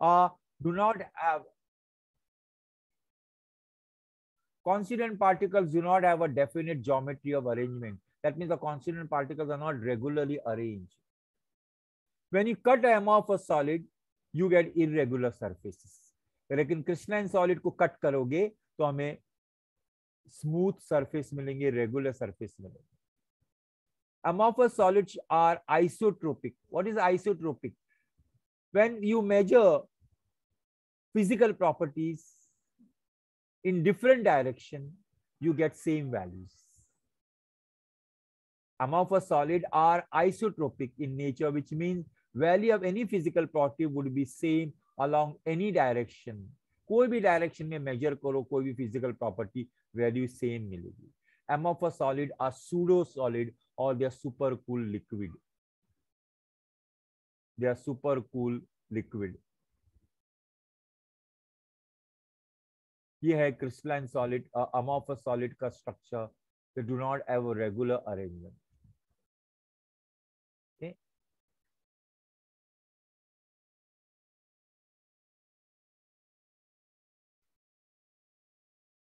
do not have consonant particles do not have a definite geometry of arrangement. That means the consonant particles are not regularly arranged. When you cut an amorphous solid, you get irregular surfaces. लेकिन crystalline solid को cut करोगे तो हमें smooth surface मिलेंगे, regular surface मिलेंगे. Amorphous solids are isotropic. What is isotropic? When you measure physical properties in different direction, you get same values. Amorphous solids are isotropic in nature, which means value of any physical property would be same along any direction. कोई भी direction में major करो, कोई भी physical property value same मिलेगी. Amorphous solid are pseudo solid or they are super cool liquid. They are super cool liquid. ये है crystalline solid, amorphous solid का structure. They do not have a regular arrangement. Okay.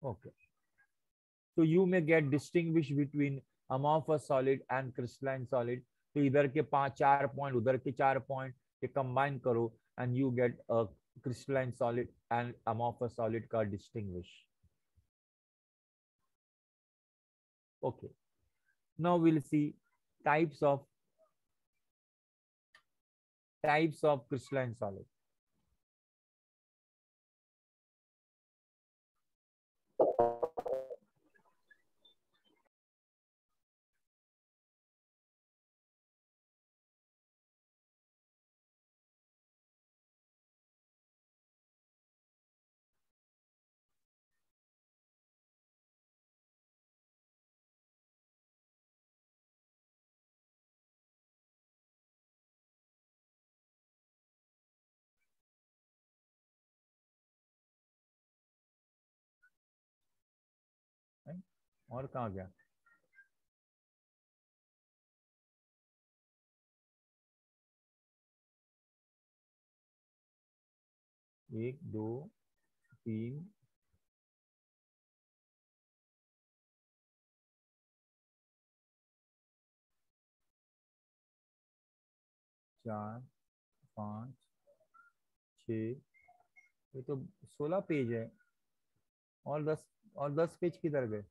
Okay. So you may get distinguish between amorphous solid and crystalline solid. तो इधर के 4 point, उधर के 4 point, ये combine करो and you get a crystalline solid and amorphous solid का distinguish. Okay. Now we'll see types of crystalline solid. और कहाँ गया? एक, दो, तीन, चार, 5, 6. ये तो 16 पेज है. और 10 पेज किधर गए?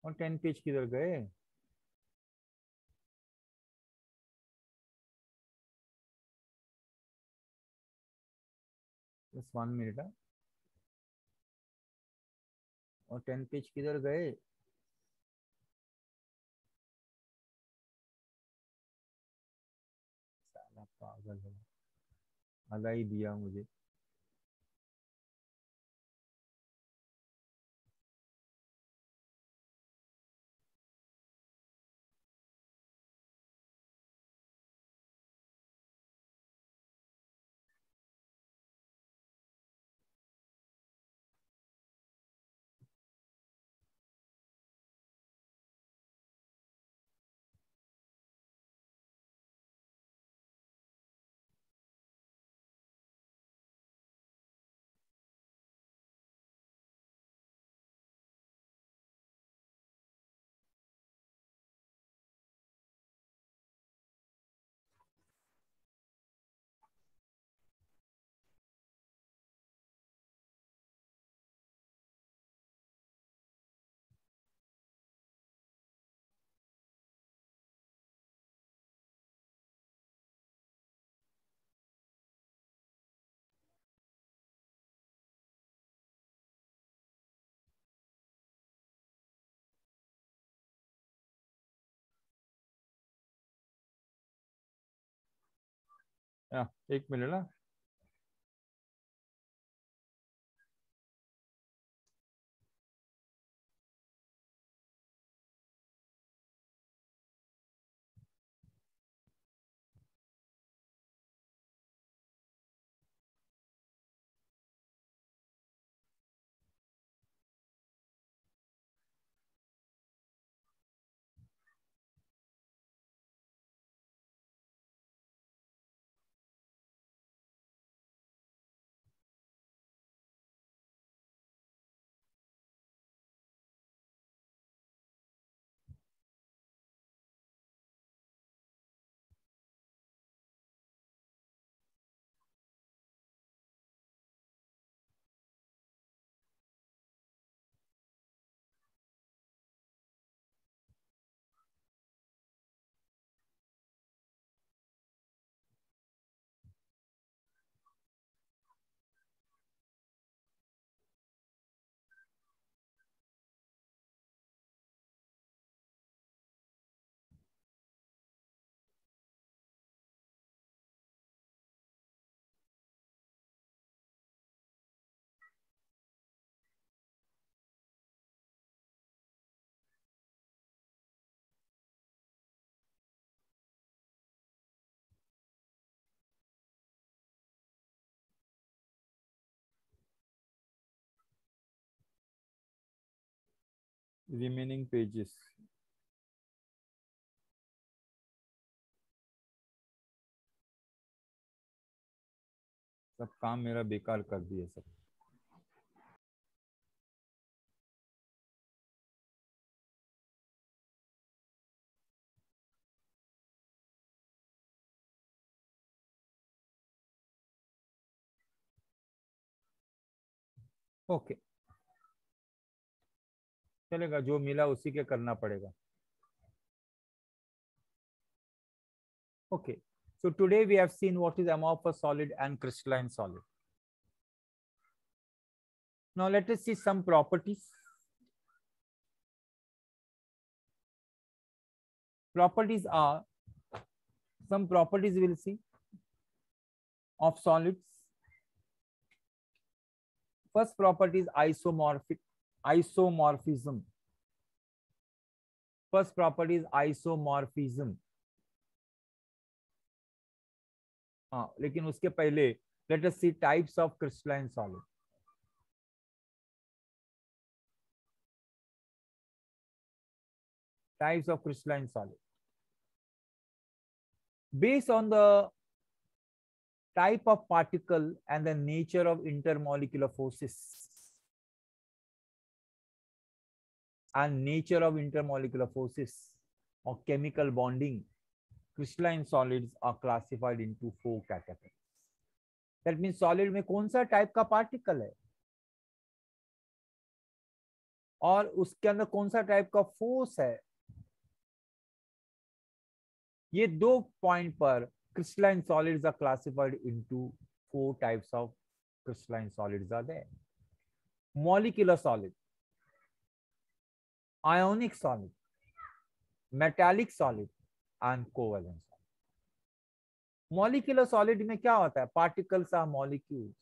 और 10 पेज किधर गए? बस 1 मिनट है. और 10 पेज किधर गए? साला पागल है, आधा ही दिया मुझे. एक मिनट ना. remaining pages. सब काम मेरा बेकार कर दिए सब. ओके, चलेगा, जो मिला उसी के करना पड़ेगा. Okay, so today we have seen what is amorphous solid and crystalline solid. Now let us see some properties. Properties are, some properties we will see of solids. First property is isomorphism. First property is isomorphism. लेकिन उसके पहले let us see types of crystalline solid. Types of crystalline solid. Based on the type of particle and the nature of intermolecular forces or chemical bonding, crystalline solids are classified into 4 categories. That means solid में कौन सा type का particle है और उसके अंदर कौन सा type का force है, ये 2 point पर crystalline solids are classified into 4 types of crystalline solids are there. Molecular solid, ionic solid, metallic solid and covalent solid. Molecular solid में क्या होता है? Particles are molecules.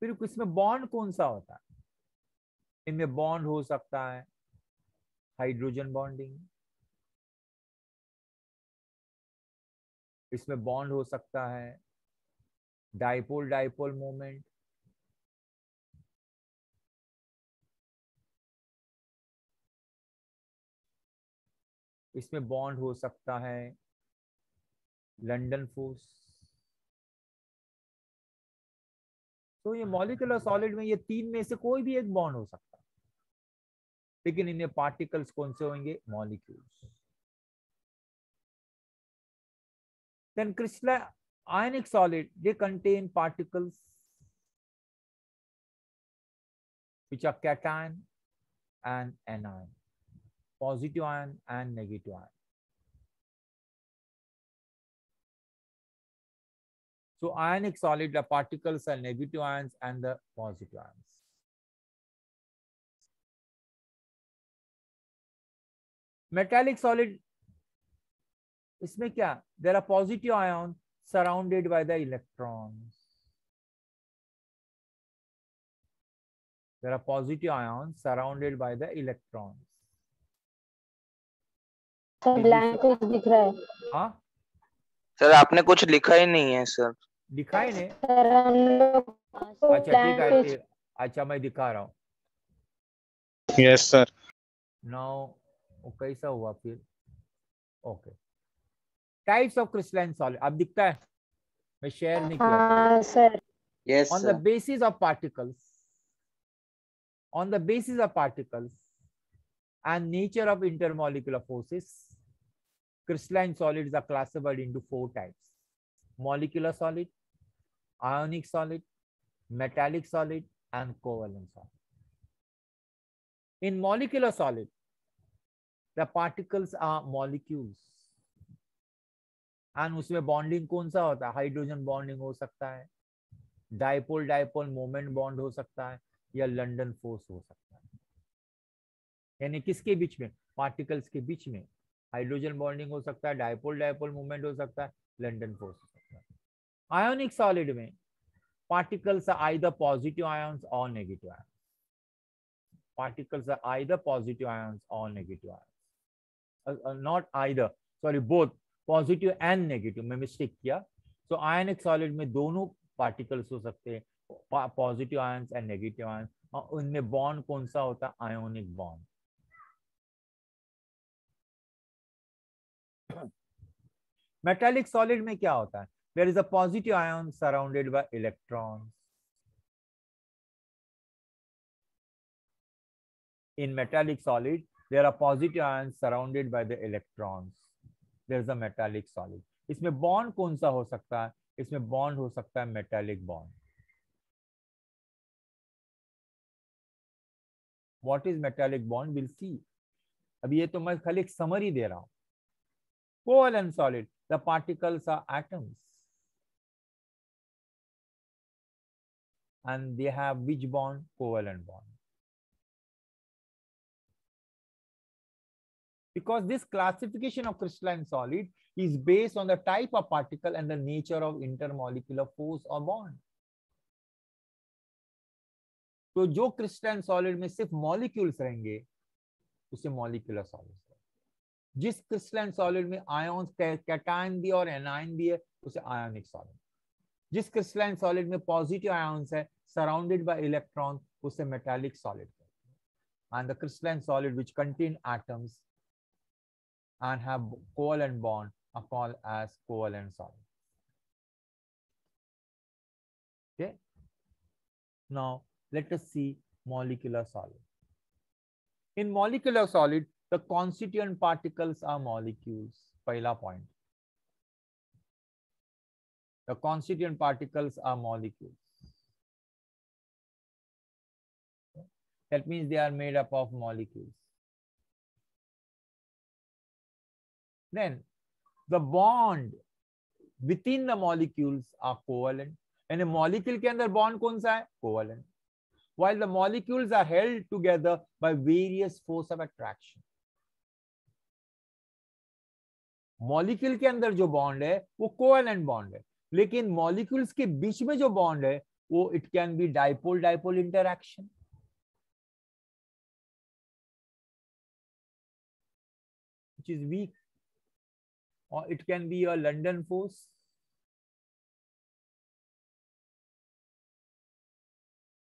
फिर इसमें बॉन्ड कौन सा होता है? इनमें बॉन्ड हो सकता है हाइड्रोजन बॉन्डिंग, इसमें बॉन्ड हो सकता है डाइपोल डाइपोल मोमेंट, इसमें बॉन्ड हो सकता है लंदन फोर्स. तो ये मॉलिक्यूलर सॉलिड में ये 3 में से कोई भी एक बॉन्ड हो सकता है, लेकिन इनमें पार्टिकल्स कौन से होंगे? Molecules. Then crystalline ionic solid, they contain particles which are cation and anion, positive ion and negative ion. So ionic solid, the particles are negative ions and the positive ions. Metallic solid, इसमें क्या? There are positive ions surrounded by the electrons. There are positive ions surrounded by the electrons. Sir blank दिख रहा है. हाँ sir आपने कुछ लिखा ही नहीं है सर. दिखाई नहीं? सर हम लोग अच्छा ठीक है, अच्छा मैं दिखा रहा हूँ. Yes sir. नाउ कैसा हुआ फिर? Okay, types of crystalline solid अब दिखता है, मैं शेयर नहीं किया. हाँ sir. Yes on the basis of particles, on the basis of particles and nature of intermolecular forces, crystalline solids are classified into 4 types: molecular solid, ionic solid, metallic solid and covalent solid. In molecular solid, the particles are molecules and उसमें bonding कौन सा होता है? Hydrogen bonding हो सकता है, dipole dipole moment bond हो सकता है या लंदन फोर्स हो सकता है. यानी किसके बीच में? पार्टिकल्स के बीच में हाइड्रोजन बॉन्डिंग हो सकता है, डाइपोल डाइपोल मूवमेंट हो सकता है, लंदन फोर्स हो सकता है. आयोनिक सॉलिड में particles are either positive ions or negative ions. Particles are either positive ions or negative ions. Not either, sorry, both positive and negative, मैं मिस्टेक किया। तो आयनिक सॉलिड में दोनों पार्टिकल्स हो सकते हैं, positive ions and negative ions, और उनमें बॉन्ड कौन सा होता है? Ionic bond. मेटालिक सॉलिड में क्या होता है? There is a positive ion surrounded by electrons. In metallic solid, there are positive ions surrounded by the electrons. There is a metallic solid. इसमें बॉन्ड कौन सा हो सकता है? इसमें बॉन्ड हो सकता है metallic bond. What is metallic bond? We'll see. अभी ये तो मैं खाली एक समरी दे रहा हूं। Covalent solid, the particles are atoms, and they have which bond? Covalent bond. Because this classification of crystalline solid is based on the type of particle and the nature of intermolecular force or bond. तो जो crystalline solid में सिर्फ molecules रहेंगे उसे molecular solid, जिस crystalline solid में ion cation भी और एनायन भी है उसे आयोनिक सॉलिड, जिस क्रिस्टलाइन सॉलिड में पॉजिटिव आयन्स है सराउंडेड बाय इलेक्ट्रॉन उसे मेटालिक सॉलिड कहते हैं। And the crystalline solid which contain atoms and have covalent bond are called as covalent solid. Okay. Now let us see molecular solid. In molecular solid, the constituent particles are molecules. Pehla point. The constituent particles are molecules. That means they are made up of molecules. Then the bond within the molecules are covalent. And a molecule के अंदर bond कौन सा है? Covalent. While the molecules are held together by various force of attraction. Molecule के अंदर जो bond है वो covalent bond है, लेकिन molecules के बीच में जो bond है वो it can be dipole-dipole interaction. Which is weak. Or it can be a London force.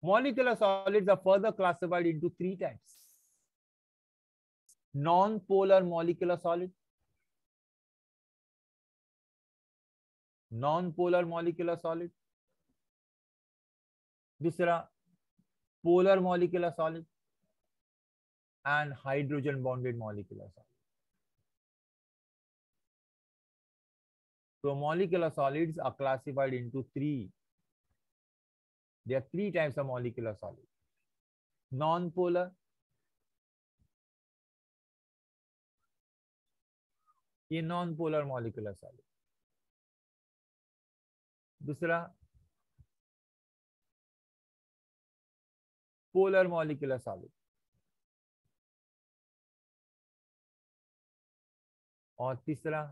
Molecular solids are further classified into three types. Non-polar molecular solid, non-polar molecular solid, दूसरा polar molecular solid, and hydrogen bonded molecular solid. So molecular solids are classified into three. There are three types of molecular solids. Non-polar, ये non-polar molecular solid. दूसरा polar molecular solid. और तीसरा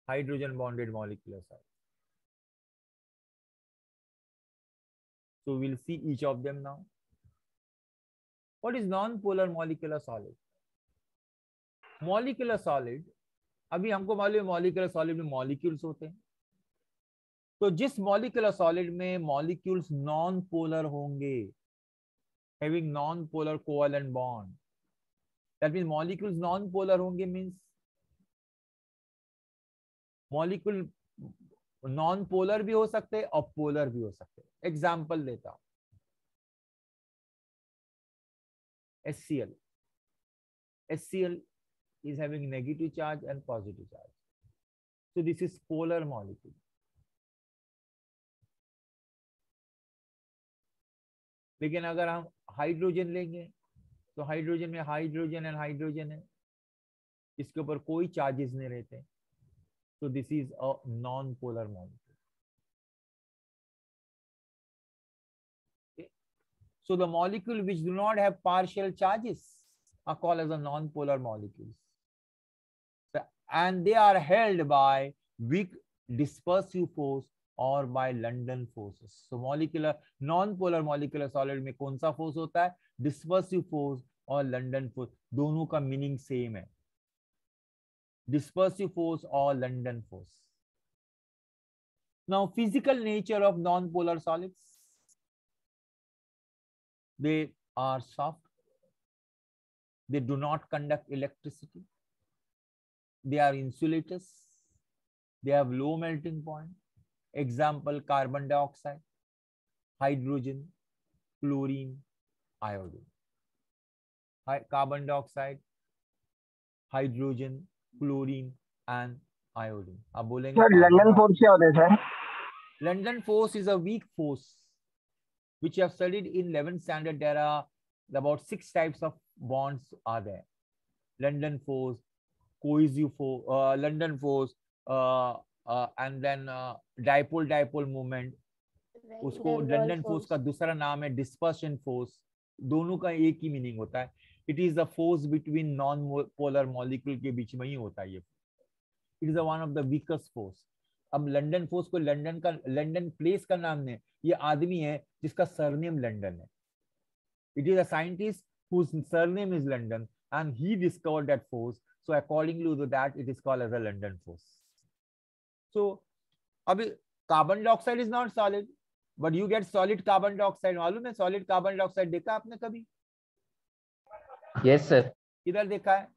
hydrogen bonded molecular solid. So we'll see each of them now. What is non-polar molecular solid? Molecular solid, अभी हमको मालूम है molecular solid में molecules होते हैं, तो जिस molecular solid में molecules non-polar होंगे, having non-polar covalent bond, that means molecules non-polar होंगे means molecule non-polar भी हो सकते हैं और polar भी हो सकते हैं। Example देता हूं, HCl. HCl is having negative charge and positive charge. So this is polar molecule. लेकिन अगर हम हाइड्रोजन लेंगे तो हाइड्रोजन में हाइड्रोजन एंड हाइड्रोजन है, इसके ऊपर कोई चार्जेस नहीं रहते, तो this is a non polar molecule. So the molecule which do not have partial charges are called as a non-polar molecules, and they are held by weak dispersive force or by London forces. So molecular non-polar molecular solid में कौन सा force होता है? Dispersive force और London force, दोनों का meaning same है. Dispersive force or London force. Now, physical nature of non-polar solids. They are soft. They do not conduct electricity. They are insulators. They have low melting point. Example, carbon dioxide, hydrogen, chlorine, iodine. Carbon dioxide, hydrogen, chlorine and iodine. अब बोलेंगे London force क्या होता है sir? London force is a weak force which you have studied in 11th standard. There are about 6 types of bonds are there. London force, cohesive force, London force, and then dipole moment. उसको London force का दूसरा नाम है dispersion force. दोनों का एक ही meaning होता है. It is the force between non polar molecule के बीच में ही होता है ये. It is one of the weakest force. अब लंदन फोर्स को लंदन प्लेस का नाम नहीं, ये आदमी है जिसका सरनेम लंदन है. It is a scientist whose surname is London and he discovered that force. So accordingly to that, it is called as a London force. So अभी carbon dioxide is not solid, but you get solid carbon dioxide. मालूम है solid carbon dioxide देखा आपने कभी? Yes sir. किधर देखा है?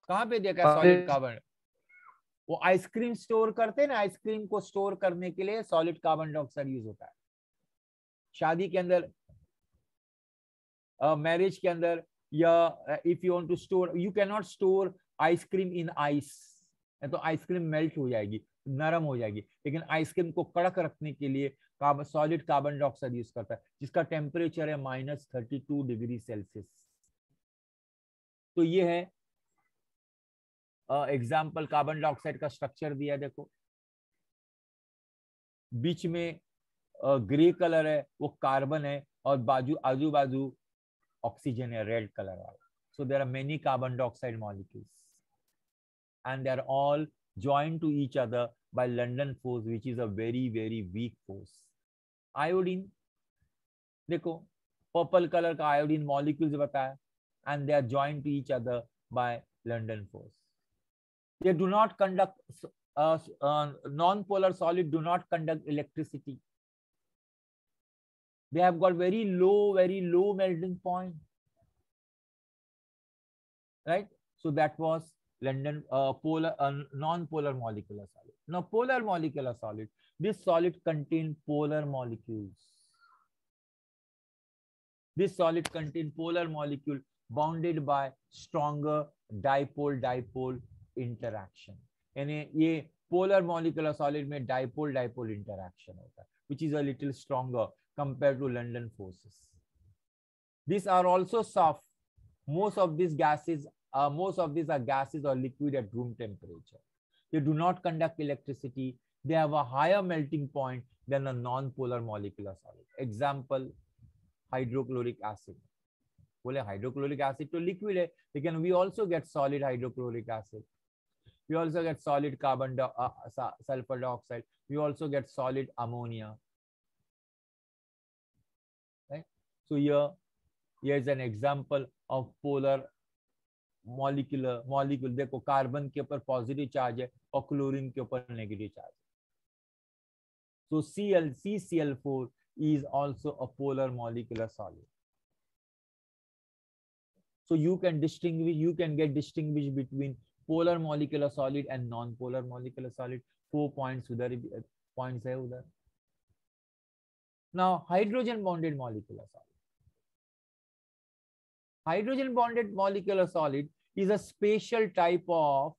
कहाँ पे देखा है solid carbon? वो आइसक्रीम स्टोर करते हैं ना, आइसक्रीम को स्टोर करने के लिए solid carbon dioxide यूज होता है. शादी के अंदर, मैरिज के अंदर, या if you want to store, you can not store ice cream in ice, तो आइसक्रीम मेल्ट हो जाएगी, नरम हो जाएगी. लेकिन आइसक्रीम को कड़क रखने के लिए सॉलिड कार्बन डाइऑक्साइड यूज करता है, जिसका टेम्परेचर है -32 डिग्री सेल्सियस. तो ये है एग्जाम्पल. कार्बन डाइऑक्साइड का स्ट्रक्चर दिया देखो, बीच में ग्रे कलर है वो कार्बन है और आजू बाजू ऑक्सीजन है रेड कलर वाला. So there are many carbon dioxide molecules and they are all joined to each other by London force, which is a very weak force. Iodine, देखो purple colour का iodine molecules बताया, and they are joined to each other by London force. They do not conduct, non-polar solid do not conduct electricity. They have got very low melting point, right? So that was London polar non-polar molecular solid. Now polar molecular solid, this solid contain polar molecules. This solid contain polar molecule bounded by stronger dipole interaction. यानी ये polar molecular solid में dipole interaction होता है, which is a little stronger compared to London forces. These are also soft. Most of these are gases or liquid at room temperature. They do not conduct electricity. They have a higher melting point than a non-polar molecular solid. Example, hydrochloric acid. बोले hydrochloric acid तो liquid है, लेकिन we also get solid hydrochloric acid. We also get solid sulfur dioxide. We also get solid ammonia. Right? So here is an example of polar molecule. देखो carbon के ऊपर positive charge है और chlorine के ऊपर negative charge है. So CCl4 is also a polar molecular solid. So you can get distinguished between polar molecular solid and non-polar molecular solid. 4 points points है उधर. Now hydrogen bonded molecular solid. Hydrogen bonded molecular solid is a special type of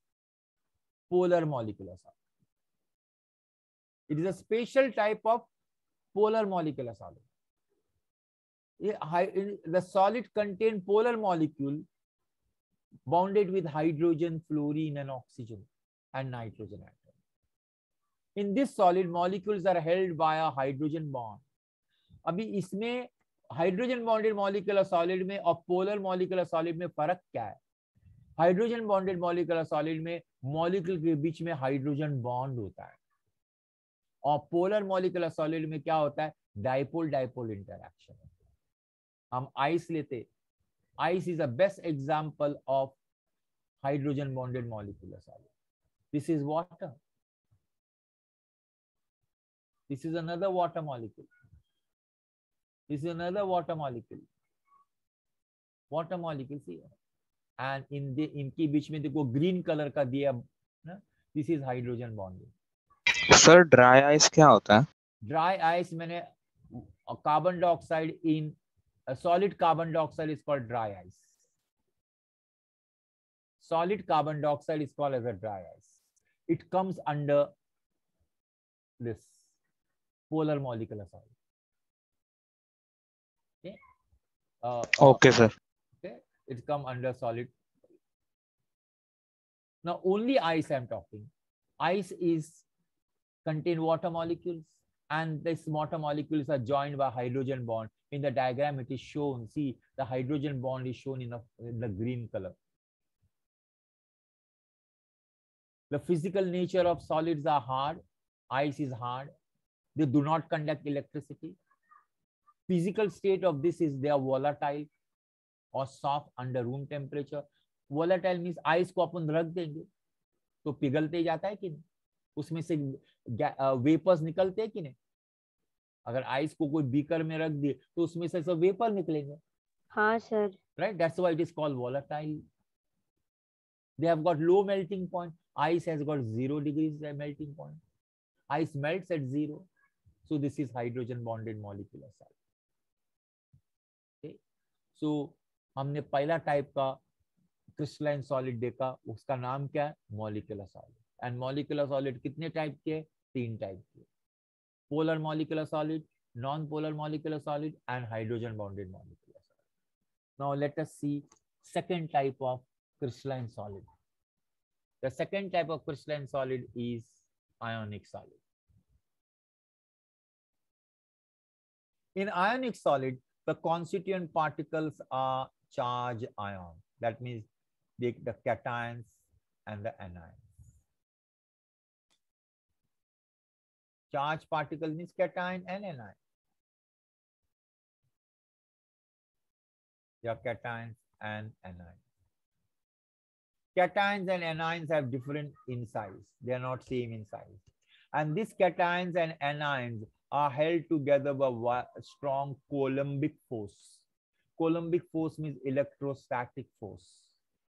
polar molecular solid. It is a special type of polar molecular solid. The solid contain polar molecule bounded with hydrogen, fluorine and oxygen and nitrogen atom. In this solid, molecules are held by a hydrogen bond. अभी इसमें hydrogen bonded molecular solid में और polar molecular solid में फर्क क्या है? Hydrogen bonded molecular solid में molecule के बीच में हाइड्रोजन बॉन्ड होता है, और पोलर मॉलिक्यूलर सॉलिड में क्या होता है, डाइपोल डाइपोल इंटरैक्शन। हम आइस लेते, ice is the best example of hydrogen bonded molecular solid. This is water, this is another water molecule, this is another water molecule, see, and इनके बीच में देखो green colour का दिया ना, this is hydrogen bonding. Sir dry ice क्या होता है? Dry ice मैंने carbon dioxide in solid carbon dioxide is called dry ice. Solid carbon dioxide is called as a dry ice. It comes under this polar molecular solid. Okay. Okay, sir. Okay. It come under solid. Now only ice I'm talking. Ice is contain water molecules, and these water molecules are joined by hydrogen bond. In the diagram it is shown, see the hydrogen bond is shown in the green color. The physical nature of solids are hard. Ice is hard. They do not conduct electricity. Physical state of this is they are volatile or soft under room temperature. Volatile means ice को अपन रख देंगे तो पिघलते जाता है कि नहीं, उसमें से वेपर्स निकलते हैं कि नहीं। अगर आइस को कोई बीकर में रख दिए तो उसमें से सब वेपर निकलेंगे। हाँ sir. Right? That's why it is called volatile. They have got low melting point. Ice has got 0 degrees melting point. Ice melts at 0. So this is hydrogen bonded molecular solid. Okay. So हमने पहला type का crystalline solid देखा, उसका नाम क्या है, molecular solid. And molecular solid कितने type के, 3 टाइप के, polar molecular solid, non-polar molecular solid, and hydrogen bonded molecular solid. Now let us see second type of crystalline solid. The second type of crystalline solid is ionic solid. In ionic solid, the constituent particles are charged ions. That means the cations and the anions. Charged particle means cation and anion. Your cations and anions. Cations and anions have different in size. They are not same in size. And these cations and anions are held together by a strong Coulombic force. Coulombic force means electrostatic force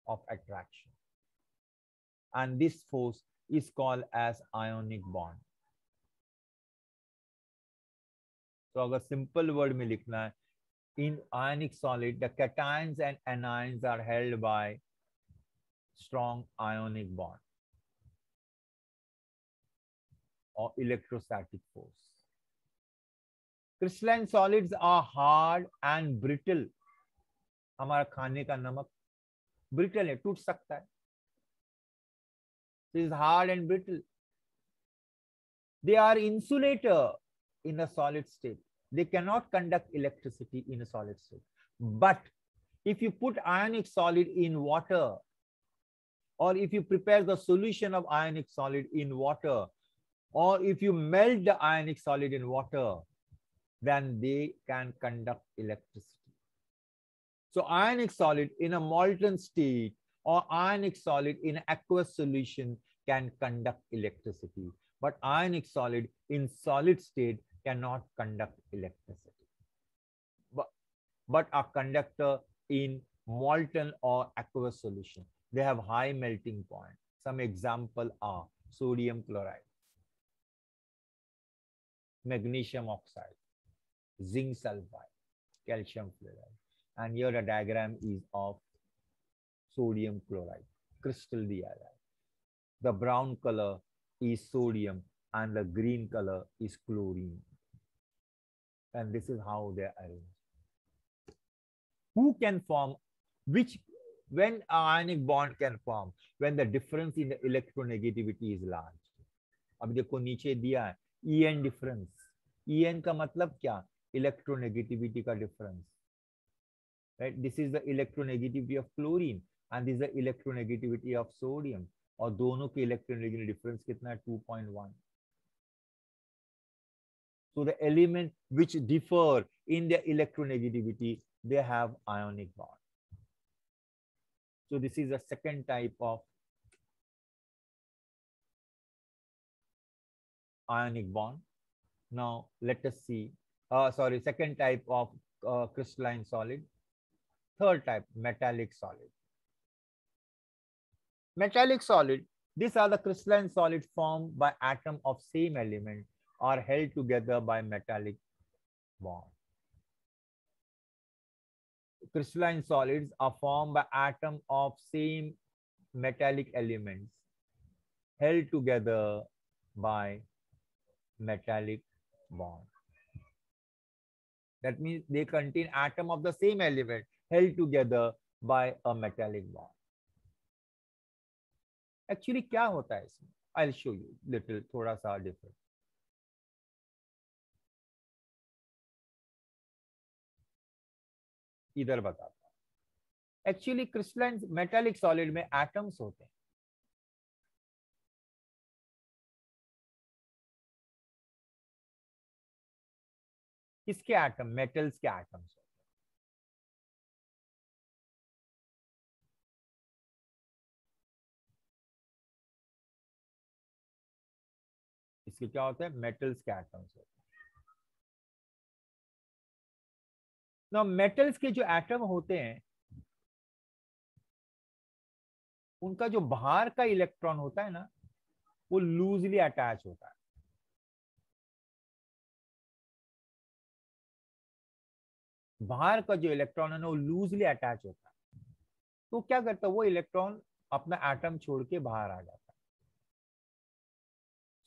of attraction. And this force is called as ionic bond. तो अगर simple word में लिखना है, in ionic solid the cations and anions are held by strong ionic bond और electrostatic force. Crystalline solids are hard and brittle. हमारा खाने का नमक ब्रिटल है, टूट सकता है। It is hard and brittle. They are insulator in a solid state. They cannot conduct electricity in a solid state. But if you put ionic solid in water, or if you prepare the solution of ionic solid in water, or if you melt the ionic solid in water, then they can conduct electricity. So ionic solid in a molten state or ionic solid in aqueous solution can conduct electricity. But ionic solid in solid state cannot conduct electricity. But a conductor in molten or aqueous solution, they have high melting point. Some example are sodium chloride, magnesium oxide, zinc sulfide, calcium fluoride. And here the diagram is of sodium chloride, crystal diya hai. The brown color is sodium and the green color is chlorine. And this is how they are arranged. Who can form which? When ionic bond can form? When the difference in the electronegativity is large. अब देखो नीचे दिया है En difference. En का मतलब क्या? Electronegativity का difference. Right? This is the electronegativity of chlorine. And this is the electronegativity of sodium, और दोनों के इलेक्ट्रोनेगेटिव डिफरेंस कितना है 2.1. So the element which differ in their electronegativity, they have ionic bond. So this is the second type of ionic bond. Now let us see, second type of crystalline solid. Third type, metallic solid. Metallic solid, these are the crystalline solids formed by atom of same element are held together by metallic bond. Crystalline solids are formed by atoms of same metallic elements held together by metallic bond. That means they contain atom of the same element held together by a metallic bond. Actually क्या होता है इसमें? I'll show you little, थोड़ा सा different. इधर बताता हूं. Actually crystalline metallic solid में एटम्स होते हैं. किसके एटम? मेटल्स के एटम्स होते हैं. इसके क्या होते हैं? मेटल्स के एटम्स होते हैं. ना मेटल्स के जो एटम होते हैं उनका जो बाहर का इलेक्ट्रॉन होता है ना, वो लूजली अटैच होता है. बाहर का जो इलेक्ट्रॉन है ना, वो लूजली अटैच होता है. तो क्या करता है वो इलेक्ट्रॉन? अपना एटम छोड़ के बाहर आ जाता है.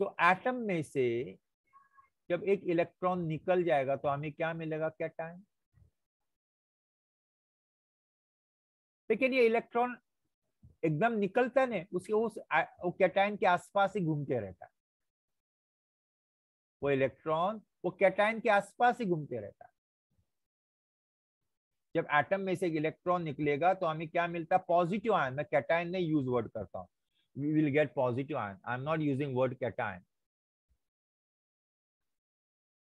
तो एटम में से जब एक इलेक्ट्रॉन निकल जाएगा तो हमें क्या मिलेगा? कैटायन. लेकिन ये इलेक्ट्रॉन एकदम निकलता नहीं, उसके उस कैटायन के आसपास ही घूमते रहता है. वो इलेक्ट्रॉन वो कैटायन के आसपास ही घूमते रहता है. जब एटम में से एक इलेक्ट्रॉन निकलेगा तो हमें क्या मिलता है? Positive ion. मैं कैटायन नहीं यूज वर्ड करता हूं. We will get positive ion. I am not using word cation,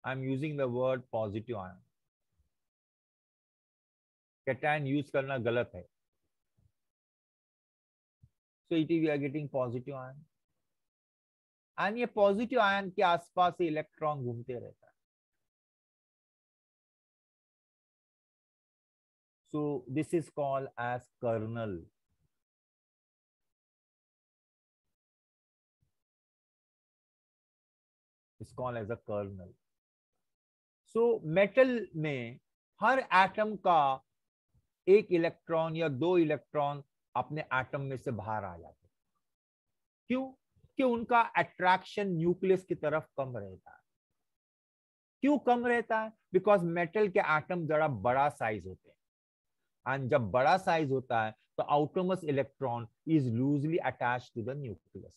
I am using the word positive ion. Cation use करना गलत है. So it is we are getting positive ion. And ये positive ion के आसपास से electron घूमते रहता है. So this is called as kernel. It's called as a kernel. So metal में हर एटम का एक इलेक्ट्रॉन या दो इलेक्ट्रॉन अपने एटम में से बाहर आ जाते हैं. क्यों? कि उनका अट्रैक्शन न्यूक्लियस की तरफ कम रहता है. क्यों कम रहता है? बिकॉज मेटल के एटम जरा बड़ा साइज होते हैं. एंड जब बड़ा साइज होता है तो outermost electron is loosely attached to the nucleus.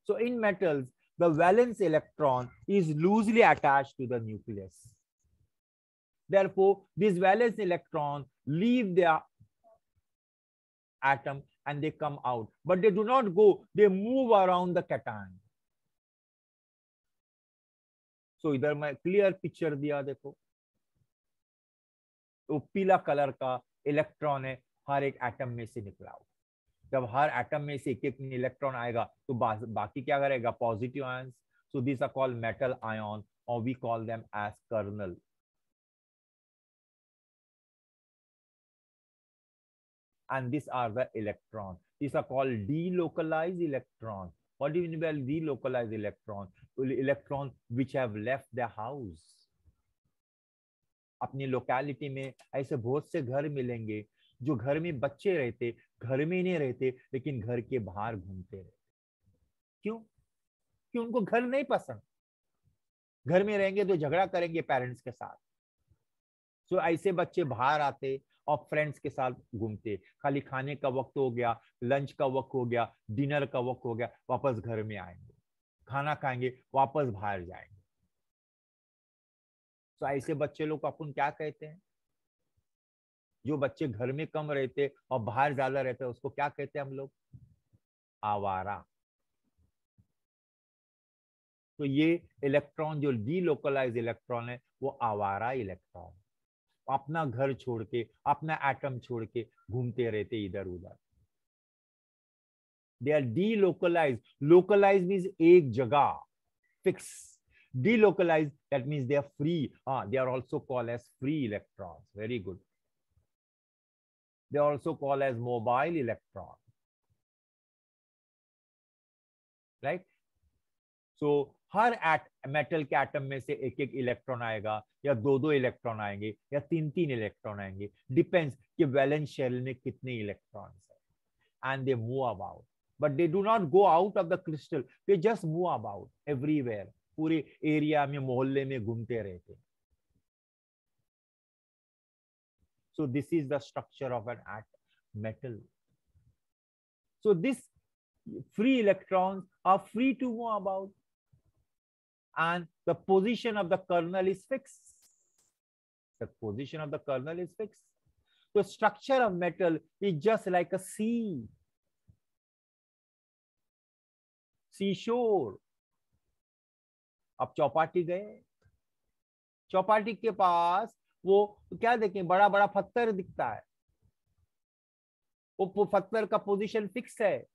So in metals the valence electron is loosely attached to the nucleus. Therefore, these valence electrons leave their atom and they come out, but they do not go, they move around the cation. So इधर मैं clear picture दिया, देखो तो पीला colour का electron है, हर एक atom में से निकला हो. जब हर एटम में से एक एक इलेक्ट्रॉन आएगा तो बाकी क्या करेगा? Positive ions. So this are called metal ion और we call them as kernel. And these are the electrons. These are called delocalized electrons. What do you mean by delocalized electron? Electron which have left their house. अपनी locality में ऐसे बहुत से घर मिलेंगे जो घर में बच्चे रहते, घर में नहीं रहते, लेकिन घर के बाहर घूमते रहते. क्यों? कि उनको घर नहीं पसंद. घर में रहेंगे तो झगड़ा करेंगे पेरेंट्स के साथ. तो ऐसे बच्चे बाहर आते और फ्रेंड्स के साथ घूमते. खाली खाने का वक्त हो गया, लंच का वक्त हो गया, डिनर का वक्त हो गया, वापस घर में आएंगे, खाना खाएंगे, वापस बाहर जाएंगे. तो ऐसे बच्चे लोग को अपन क्या कहते हैं? जो बच्चे घर में कम रहते और बाहर ज्यादा रहते उसको क्या कहते हैं हम लोग? आवारा। तो ये इलेक्ट्रॉन जो डीलोकलाइज इलेक्ट्रॉन है वो आवारा इलेक्ट्रॉन, अपना घर छोड़ के, अपना एटम छोड़ के घूमते रहते इधर उधर। They are delocalize. Localize means एक जगह fix, delocalized that means they are free. They are also called as free electrons. Very good. They are also called as mobile electrons, right? So her metal के atom में से एक एक electron आएगा, या दो दो इलेक्ट्रॉन आएंगे, या तीन तीन इलेक्ट्रॉन आएंगे, डिपेंड्स कि वैलेंस शेल में कितने इलेक्ट्रॉन्स है। And they move about, but they do not go out of the crystal, they just move about everywhere, पूरे एरिया में, मोहल्ले में घूमते रहते। So this is the structure of an metal. So this free electrons are free to move about, and the position of the kernel is fixed. The position of the kernel is fixed. The structure of metal is just like a sea, seashore. अब चौपाटी गए, चौपाटी के पास वो क्या देखें, बड़ा बड़ा पत्थर दिखता है, वो पत्थर का पोजीशन फिक्स है।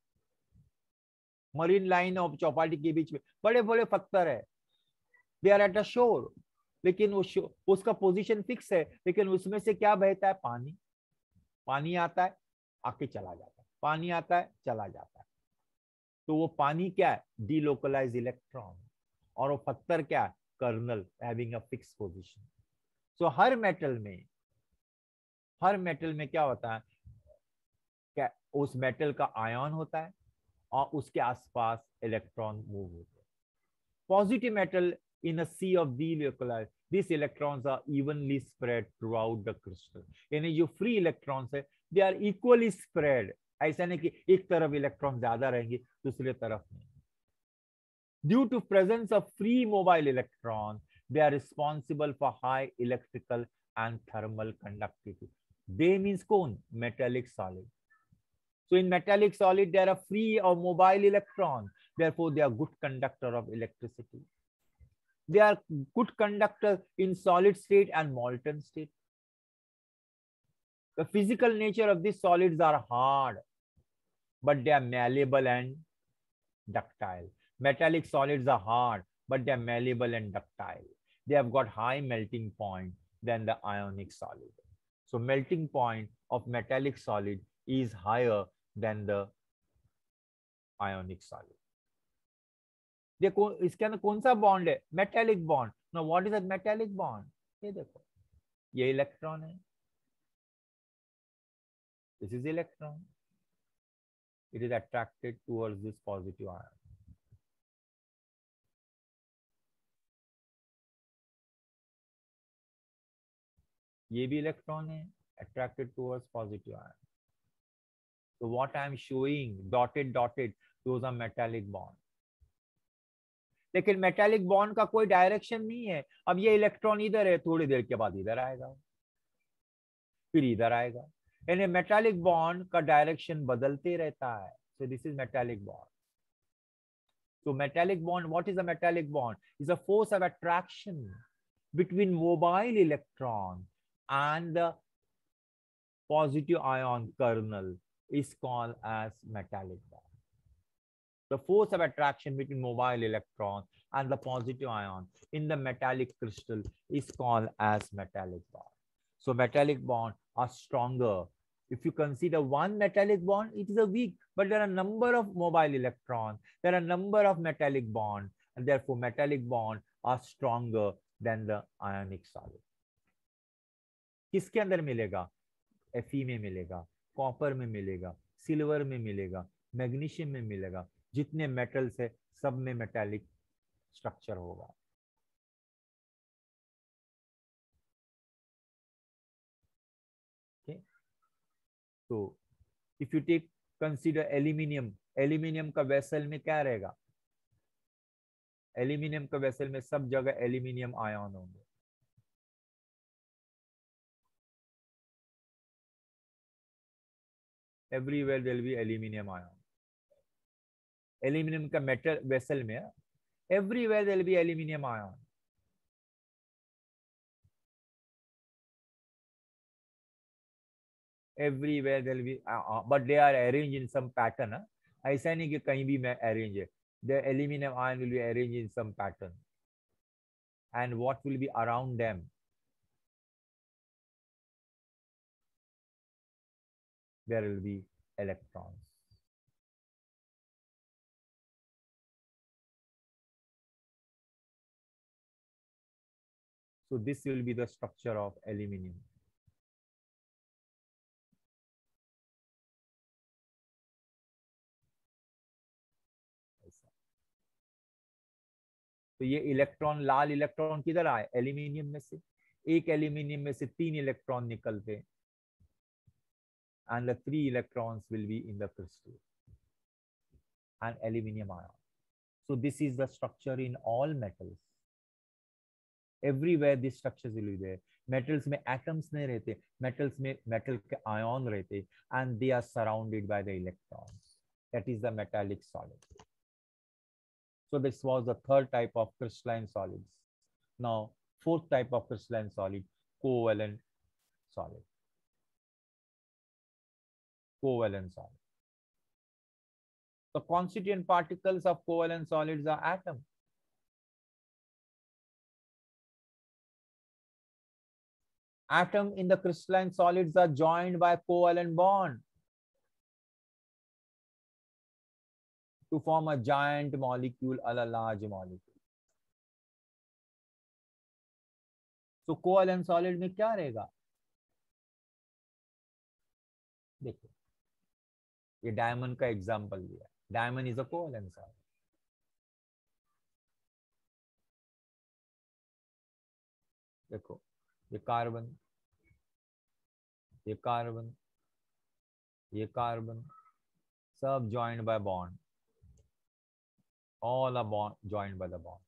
मरीन लाइन और चौपाटी के बीच में बड़े बड़े पत्थर है, दे आर एट अ शोर, लेकिन वो उसका पोजीशन फिक्स है, लेकिन उसमें से क्या बहता है? पानी। पानी आता है, आके चला जाता है, पानी आता है, चला जाता है। तो वो पानी क्या है? डीलोकलाइज इलेक्ट्रॉन, और वो पत्थर क्या है? Kernel, having a fix position. So हर मेटल में क्या होता है? क्या उस मेटल का आयन होता है और उसके आसपास इलेक्ट्रॉन मूव होते हैं। Positive metal in a sea of delocalized, these electrons are evenly spread throughout the crystal. यानी जो फ्री इलेक्ट्रॉन्स है, they are equally spread. ऐसा नहीं कि एक तरफ इलेक्ट्रॉन ज्यादा रहेंगे, दूसरे तरफ नहीं। Due to presence of free mobile electron, they are responsible for high electrical and thermal conductivity. They means कौन? Metallic solid. So in metallic solid, there are free or mobile electron. Therefore, they are good conductor of electricity. They are good conductors in solid state and molten state. The physical nature of these solids are hard, but they are malleable and ductile. Metallic solids are hard, but they are malleable and ductile. They have got high melting point than the ionic solid. So melting point of metallic solid is higher than the ionic solid. देखो इसके अंदर कौन सा bond है? Metallic bond. Now what is a metallic bond? ये देखो, ये electron है, this is electron, it is attracted towards this positive ion. ये भी इलेक्ट्रॉन है, attracted towards positive ion. So what I am showing, dotted, those are metallic bond. लेकिन metallic bond का कोई डायरेक्शन नहीं है। अब ये इलेक्ट्रॉन इधर है, थोड़ी देर के बाद इधर आएगा, फिर इधर आएगा, यानी मेटालिक बॉन्ड का डायरेक्शन बदलते रहता है। So this is metallic bond. So metallic bond, what is a metallic bond? Is a force of attraction between mobile electron and the positive ion kernel is called as metallic bond. The force of attraction between mobile electron and the positive ion in the metallic crystal is called as metallic bond. So metallic bonds are stronger. If you consider one metallic bond, it is a weak, but there are a number of mobile electrons, there are a number of metallic bonds, and therefore metallic bonds are stronger than the ionic solid. किसके अंदर मिलेगा? Fe में मिलेगा, copper में मिलेगा, silver में मिलेगा, magnesium में मिलेगा। जितने मेटल्स है सब में मेटालिक स्ट्रक्चर होगा। okay? तो if you take consider aluminium, aluminium का वेसल में क्या रहेगा? एल्यूमिनियम का वेसल में सब जगह एल्यूमिनियम आयन होंगे। everywhere there will be aluminum ion. Aluminum का metal vessel में everywhere there will be aluminum ion. Everywhere there will be, but they are arranged in some pattern. ऐसा नहीं कि कहीं भी मैं arrange है. The aluminum ion will be arranged in some pattern. And what will be around them? There will be electrons. So this will be the structure of aluminum. तो ये electron, लाल electron किधर आए? एल्यूमिनियम में से. एक aluminium में से 3 electron निकलते, and the 3 electrons will be in the crystal and aluminum ion. So this is the structure in all metals. Everywhere these structures will be there. Metals में atoms नहीं रहते, metals में metal के ion रहते, and they are surrounded by the electrons. That is the metallic solid. So this was the third type of crystalline solids. Now, fourth type of crystalline solid, covalent solid. Covalent solid. The constituent particles of covalent solids are atoms. Atoms in the crystalline solids are joined by covalent bond to form a giant molecule or a large molecule. So covalent solid में क्या रहेगा? देखो, ये diamond का example दिया. Diamond is a covalent solid. देखो, ये carbon, ये कार्बन, ये कार्बन, सब joined by bond. All are bond joined by the bond.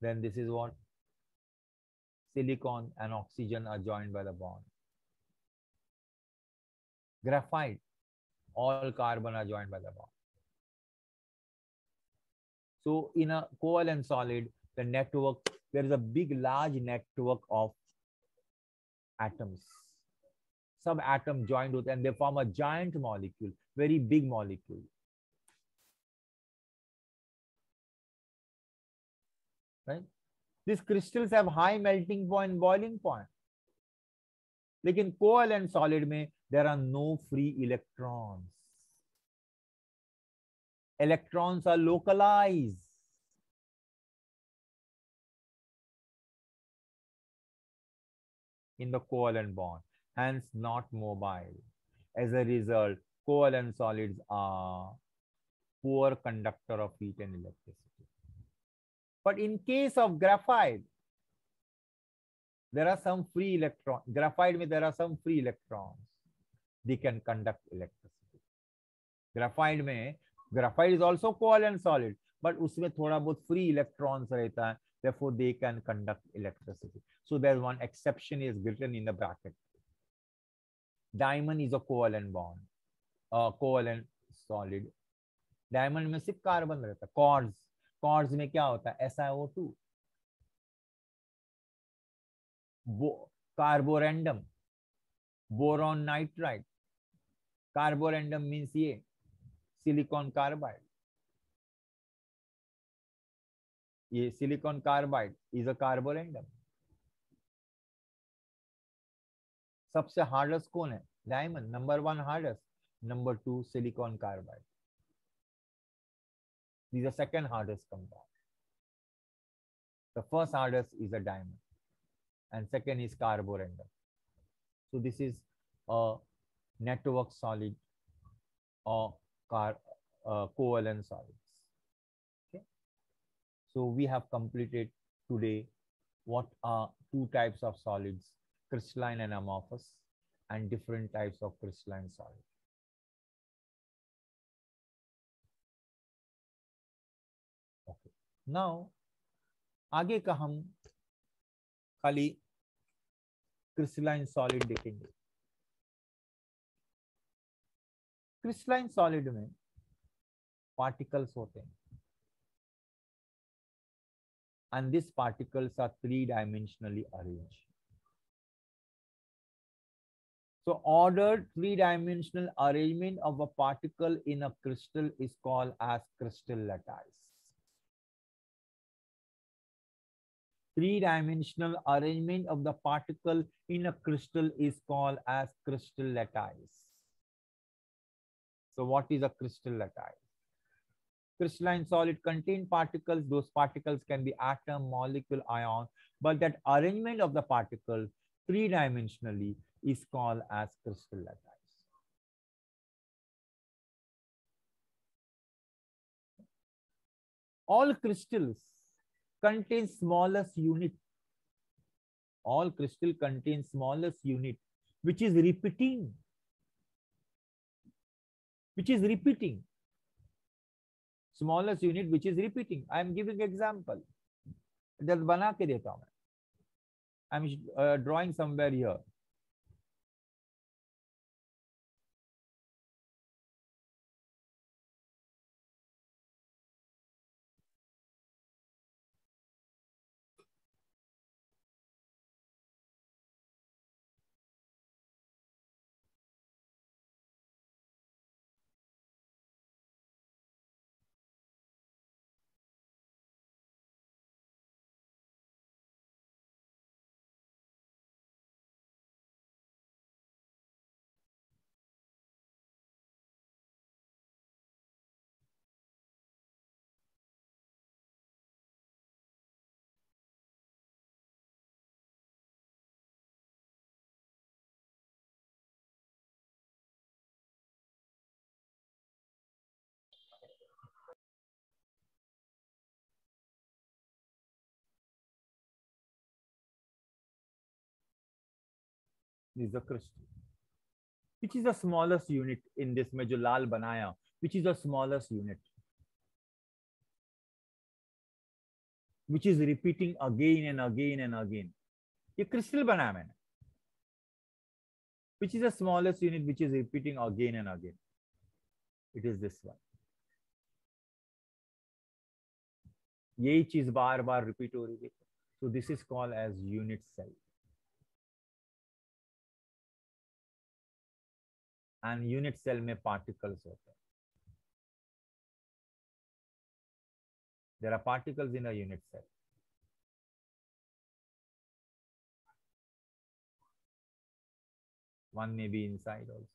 Then this is what? Silicon and oxygen are joined by the bond. Graphite, all carbon are joined by the bond. So in a covalent solid, the network, there is a big, large network of atoms. Some atoms joined with, and they form a giant molecule, very big molecule. Right? These crystals have high melting point, boiling point. लेकिन covalent solid में there are no free electrons. Electrons are localized. In the covalent bond, hence not mobile. As a result, covalent solids are poor conductor of heat and electricity. But in case of graphite, there are some free electrons. Graphite में there are some free electrons. They can conduct electricity. Graphite में, graphite is also covalent solid, but उसमें थोड़ा बहुत free electrons रहता है. Therefore, they can conduct electricity. So there's one exception is written in the bracket. Diamond is a covalent bond, covalent solid. Diamond में सिर्फ carbon रहता है. Quartz, quartz में क्या होता है? SiO2. Carborundum, boron nitride. Carborundum means ये silicon carbide. ये silicon carbide is a carborundum. सबसे हार्डेस्ट कौन है? Diamond. Number 1 hardest, number 2 silicon carbide. This is the second hardest compound. The first hardest is a diamond, and second is carborundum. So this is a network solid or covalent solids. Okay. So we have completed today what are 2 types of solids, crystalline and amorphous, and different types of crystalline solids. Okay. Now, आगे का हम खाली crystalline solid देखेंगे. Crystalline solid में particles होते हैं, and these particles are three-dimensionally arranged. So ordered three-dimensional arrangement of a particle in a crystal is called as crystal lattice. Three-dimensional arrangement of the particle in a crystal is called as crystal lattice. So what is a crystal lattice? Crystalline solid contain particles. Those particles can be atom, molecule, ion, but that arrangement of the particles three-dimensionally is called as crystal lattice. All crystals contain smallest unit. All crystal contain smallest unit, which is repeating. Smallest unit which is repeating. I am giving example. Just बना के देता हूं मैं. I am drawing somewhere here. This is the crystal. Which is the smallest unit in this में जो लाल बनाया? Which is the smallest unit? Which is repeating again and again and again. ये crystal बनाया मैंने. Which is the smallest unit which is repeating again and again? It is this one. यही चीज बार बार repeat हो रही है. So this is called as unit cell. And unit cell में particles होते हैं. There are particles in a unit cell. One may be inside also.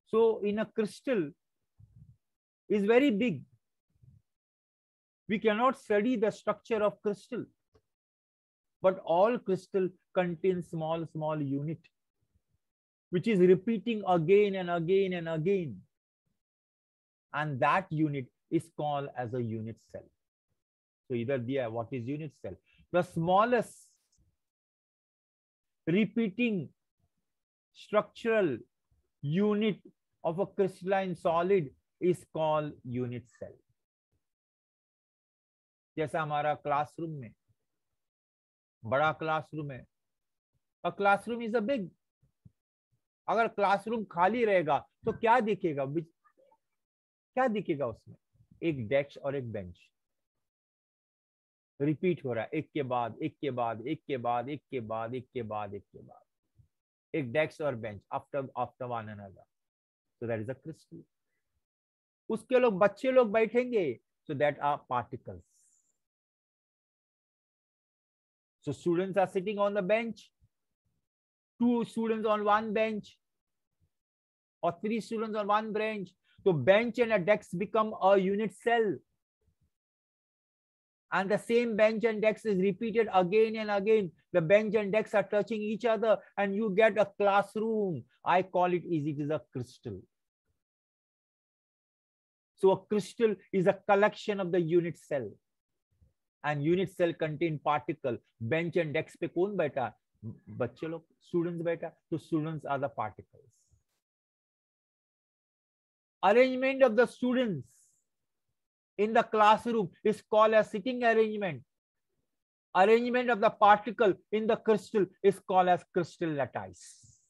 So in a crystal is very big. We cannot study the structure of crystal, but all crystal contain small unit, which is repeating again and again and again. And that unit is called as a unit cell. So either there, what is unit cell? The smallest repeating structural unit of a crystalline solid is called unit cell. जैसा हमारा classroom में बड़ा classroom है. A classroom is a big. अगर classroom खाली रहेगा तो क्या दिखेगा? क्या दिखेगा उसमें? एक डेस्क और एक बेंच रिपीट हो रहा है, एक के बाद एक के बाद एक के बाद एक के बाद एक के बाद एक के बाद, एक डेस्क और bench after one another. So that is a crystal. उसके लोग बच्चे लोग बैठेंगे, so that are particles. So students are sitting on the bench, 2 students on one bench or 3 students on one bench. So bench and a desk become a unit cell. And the same bench and desk is repeated again and again. The bench and desk are touching each other and you get a classroom. I call it is a crystal. So a crystal is a collection of the unit cell. And unit cell contain particle. Bench and desk पे कौन बैठा? बच्चे लोग, students बैठा. So students are the particles. Arrangement of the students in the classroom is called as sitting arrangement. Arrangement of the particle in the crystal is called as crystal lattice.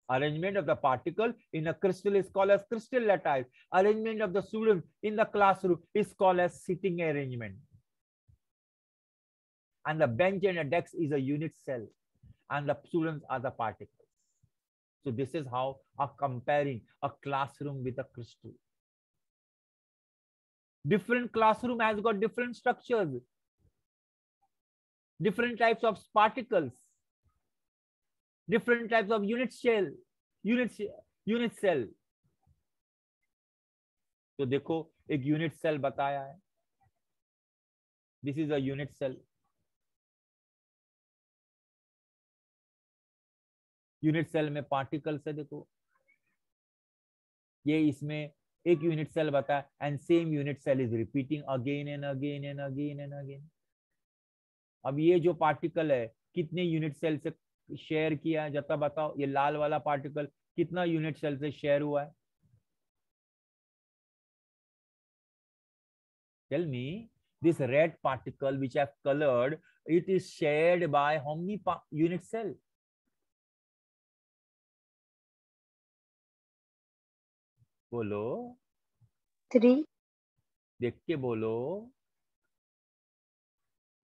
Arrangement of the particle in a crystal is called as crystal lattice. Arrangement of the student in the classroom is called as sitting arrangement. And the bench and the desk is a unit cell, and the students are the particles. So this is how comparing a classroom with a crystal. Different classroom has got different structures, different types of particles, different types of unit cell. तो देखो एक unit cell बताया है. This is a unit cell. Unit cell में particles है. देखो ये इसमें एक यूनिट सेल बताया, and same unit cell is repeating again and again and again and again. अब ये जो पार्टिकल है कितने यूनिट सेल से शेयर किया है, जब बताओ. ये लाल वाला पार्टिकल कितना यूनिट सेल से शेयर हुआ है? Tell me. This red particle which I have colored, it is shared by how many unit cell? बोलो. 3. देख के बोलो.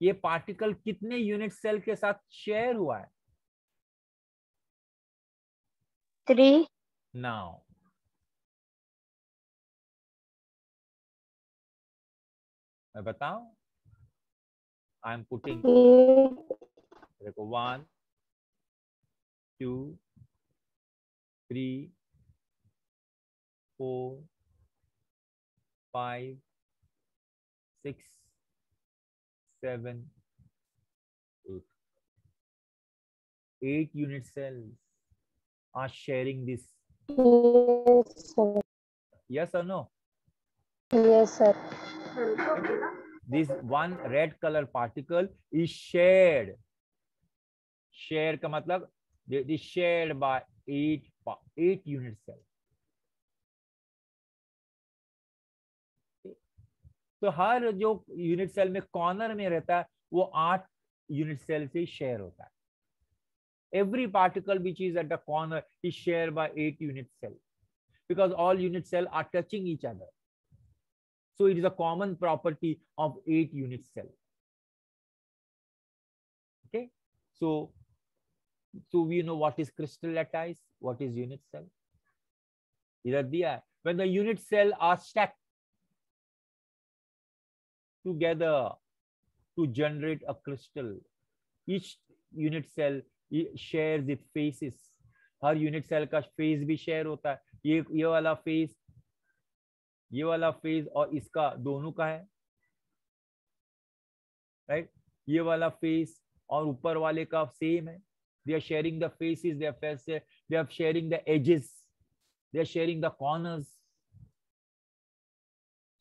ये पार्टिकल कितने यूनिट सेल के साथ शेयर हुआ है? 3. नाउ मैं बताऊं. I am putting. देखो 1 2 3 4 5 6 7 8. 8 unit cells are sharing this. Yes, sir. Yes or no? Yes, sir. This one red color particle is shared. Share का मतलब it is shared by 8 unit cells. तो हर जो unit cell में corner में रहता है वो 8 यूनिट सेल से शेयर होता है. Every particle which is at the corner is shared by 8 unit cells, because all unit cells are touching each other. So it is a common property of 8 unit cells. Okay, so we know what is crystal lattice, what is unit cell. इधर दिया है. When the unit cell are stacked together to generate a crystal, each unit cell shares its faces. Her unit cell का face भी share होता है. ये वाला face, ये वाला फेस और इसका दोनों का है, राइट. ये वाला फेस और ऊपर वाले का सेम है. They are sharing the faces, they are sharing the edges, they are sharing the corners.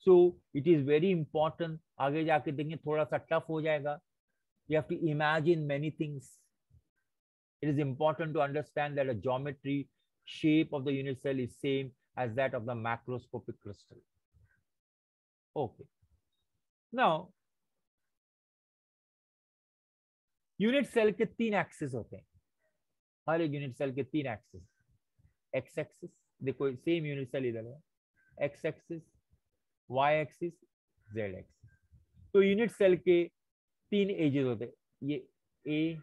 So it is very important. आगे जाके देखेंगे थोड़ा सा टफ हो जाएगा. You have to imagine many things. It is important to understand that the geometry shape of the unit cell is same as that of the macroscopic crystal. Okay. Now, unit cell के 3 axis होते हैं. हर एक unit cell के 3 axis. X axis, देखो same unit cell इधर है. X axis, y axis, z axis. तो unit cell के 3 एजेस होते हैं. ये ए,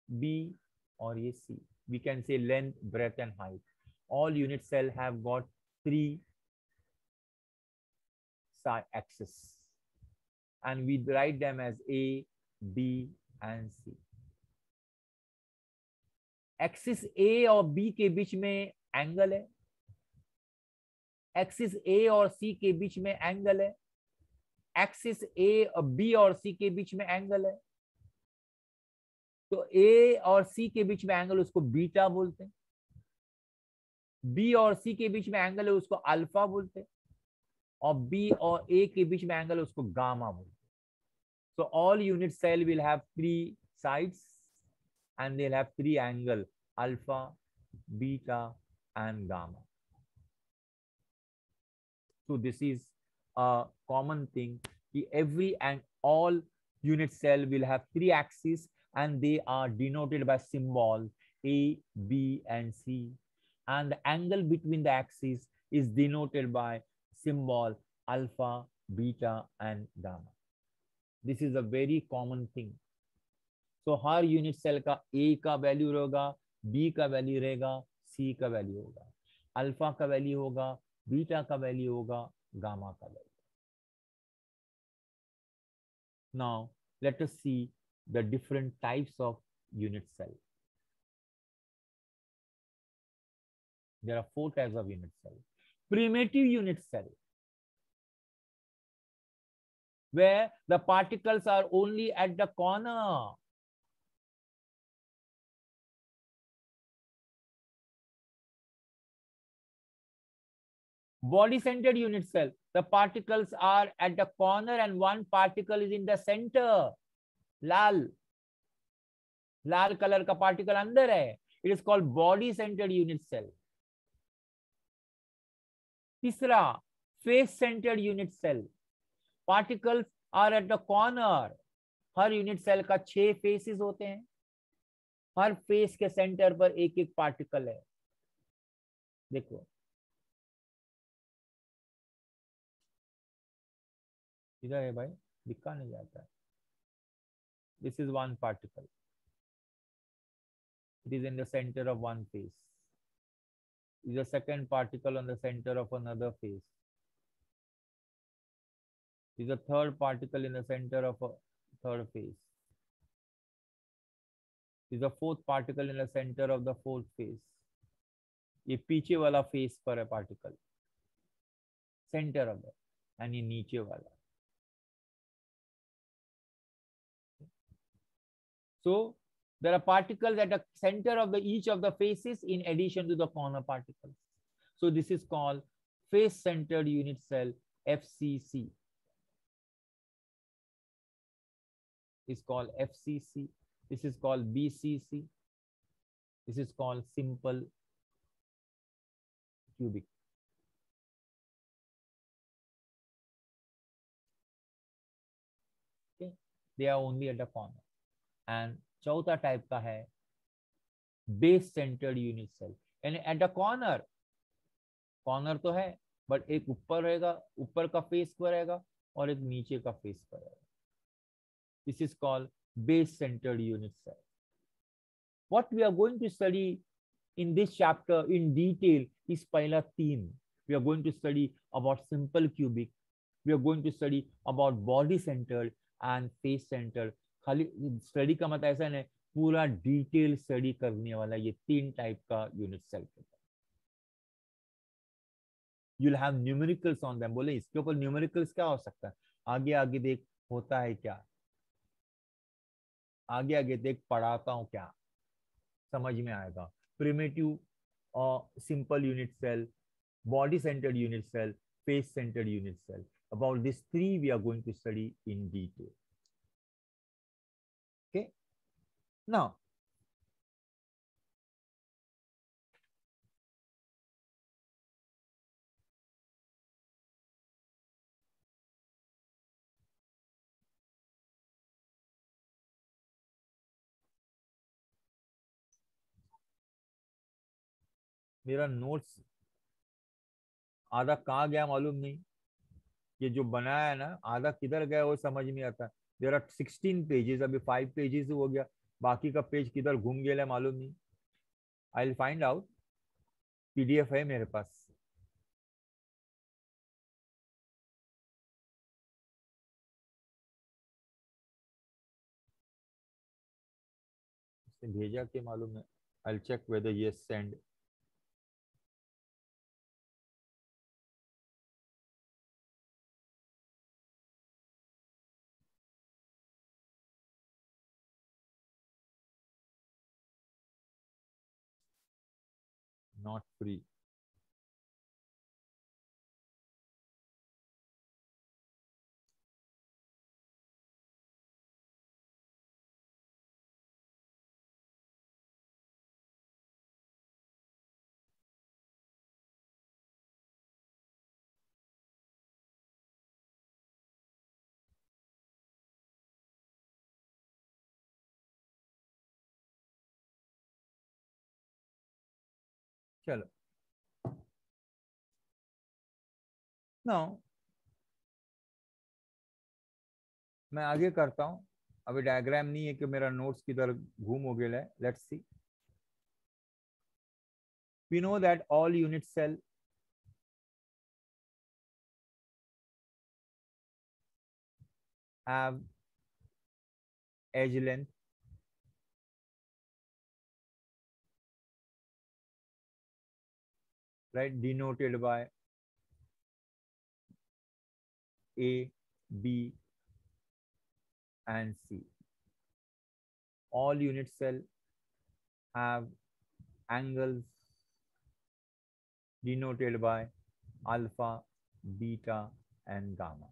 बी और ये सी. We can say length, breadth and height. All unit cell have got 3 side axes, and we write them as A, B and C. Axis A और B के बीच में एंगल है. एक्सिस ए और सी के बीच में एंगल है. एक्सिस ए और B और सी के बीच में एंगल है. तो ए और सी के बीच में एंगल उसको बीटा बोलते हैं. बी और सी के बीच में एंगल है उसको अल्फा बोलते हैं. और बी और ए के बीच में एंगल है उसको गामा बोलते हैं. So all unit cell will have 3 sides and they'll have 3 angles: alpha, beta and gamma. So this is a common thing. Every and all unit cell will have 3 axes and they are denoted by symbol A, B, and C. And the angle between the axes is denoted by symbol alpha, beta, and gamma. This is a very common thing. So her unit cell का A का value होगा, B का value रहेगा, C का value होगा, alpha का value होगा, beta का वैल्यू होगा, गामा का value. Now let us see the different types of unit cell. There are 4 types of unit cell. Primitive unit cell, where the particles are only at the corner. Body-centered unit cell, the particles are at the corner and one particle is in the center. Lal colour का particle अंदर है. It is called body-centered unit cell. तीसरा, face-centered unit cell. Particles are at the corner. हर unit cell का 6 faces होते हैं. हर face के centre पर एक एक पार्टिकल है. देखो इधर है भाई, दिखा नहीं जाता. This is one particle. It is in the center of one face. Is a second particle on the center of another face. Is a third particle in the center of a third face. Is a fourth particle in the center of the fourth face. ये पीछे वाला face पर है particle, centre of the, and ये नीचे वाला. So there are particles at the center of each of the faces in addition to the corner particles. So this is called face-centered unit cell, FCC. Is called FCC. This is called BCC. This is called simple cubic. Okay, they are only at the corner. And चौथा type का है base centred unit cell, यानी at the corner. Corner तो है but एक ऊपर रहेगा, ऊपर का फेस पर रहेगा और एक नीचे का फेस पर रहेगा. This is called base centred unit cell. What we are going to study in this chapter in detail is पहला 3. We are going to study about simple cubic. We are going to study about body centered and face centered. खाली study का मतलब ऐसा नहीं, पूरा detail study करने वाला ये 3 टाइप का unit cell. You'll have numericals on them. बोले इसके ऊपर न्यूमेरिकल्स क्या हो सकता है? आगे आगे देख होता है क्या, आगे आगे देख पढ़ाता हूं क्या, समझ में आएगा. Primitive or simple unit cell, body centered unit cell, face centered unit cell. About these 3 we are going to study in detail. Okay, now मेरा नोट्स आधा कहाँ गया मालूम नहीं. ये जो बनाया है ना, आधा किधर गया वो समझ नहीं आता. देयर आर 16 पेजेस, अभी 5 पेजेस हो गया, बाकी का पेज किधर घूम गया मालूम नहीं. I will find out. PDF है मेरे पास. इसने भेजा के मालूम है. आई विल चेक वेदर ये सेंड. Not free. चलो नाउ मैं आगे करता हूं। अभी डायग्राम नहीं है कि मेरा नोट्स किधर घूम हो गया है। Let's see. We know that all unit cell have edge length right, denoted by A, B and C. All unit cell have angles denoted by alpha, beta and gamma.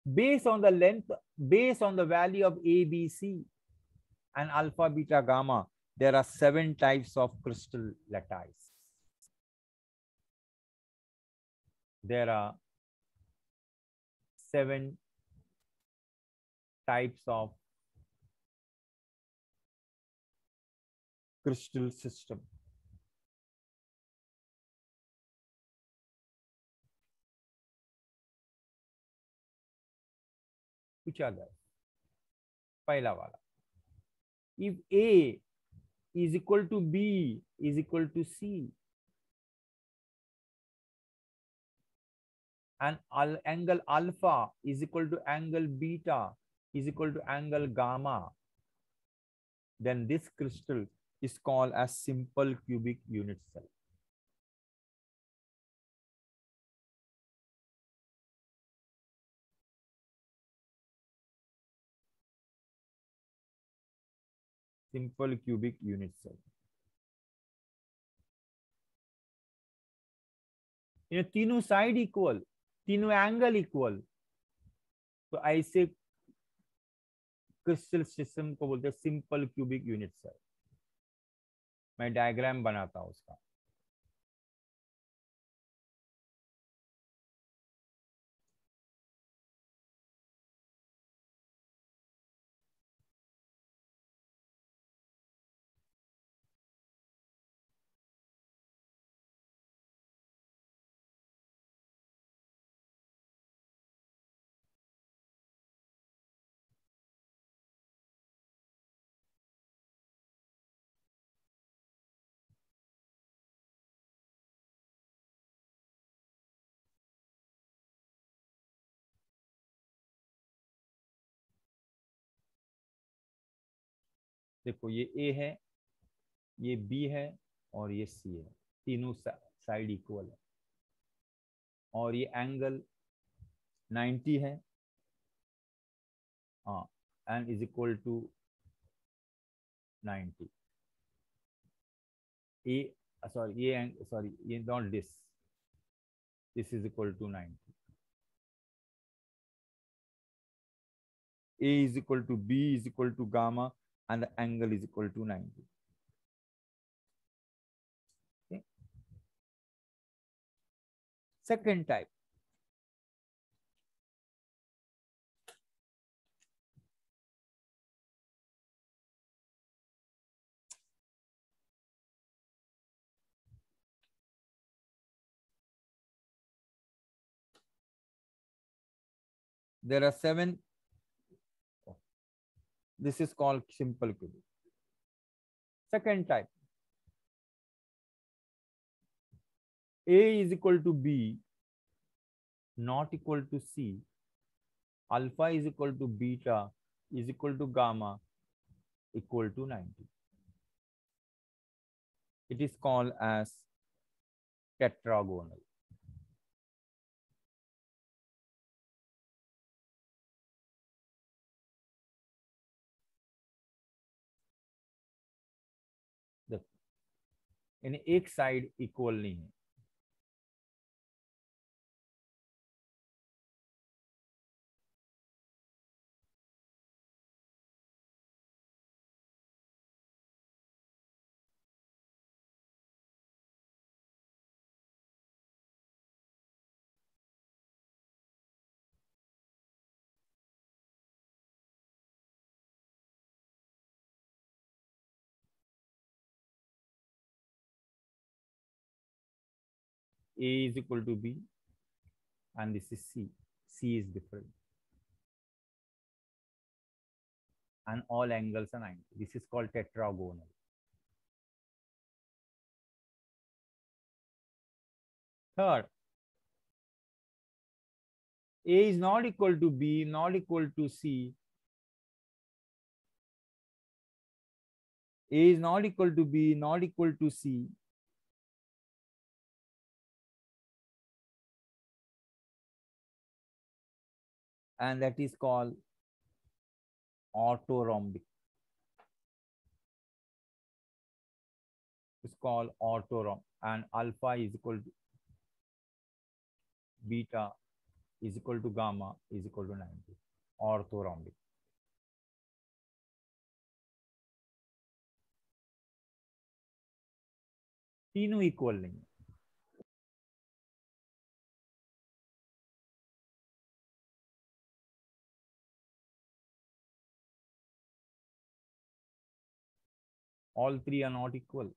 Based on the length, based on the value of A, B, C and alpha, beta, gamma, there are 7 types of crystal lattice. There are 7 types of crystal system. Which are those? पहला वाला. If A is equal to B is equal to C and angle alpha is equal to angle beta is equal to angle gamma, then this crystal is called as simple cubic unit cell. Simple cubic unit cell. ये तीनों side equal, तीनों angle equal, तो ऐसे crystal system को बोलते हैं simple cubic unit cell. मैं diagram बनाता हूं उसका. देखो ये ए है, ये बी है और ये सी है. तीनों साइड इक्वल है और ये एंगल 90 है. हाँ, and is equal to 90. A sorry ये not this is equal to 90. A is equal to B is equal to gamma and the angle is equal to 90. Okay. Second type. There are 7. This is called simple cubic. Second type. A is equal to B, not equal to C. Alpha is equal to beta is equal to gamma equal to 90. It is called as tetragonal. यानी एक side equal नहीं है. A is equal to B, and this is C. C is different. And all angles are 90. This is called tetragonal. Third, A is not equal to B, not equal to C. A is not equal to B, not equal to C. And that is called orthorhombic. It's called orthorhombic. And alpha is equal to beta is equal to gamma is equal to 90. Orthorhombic. तीनों equal नहीं है. All three are not equal.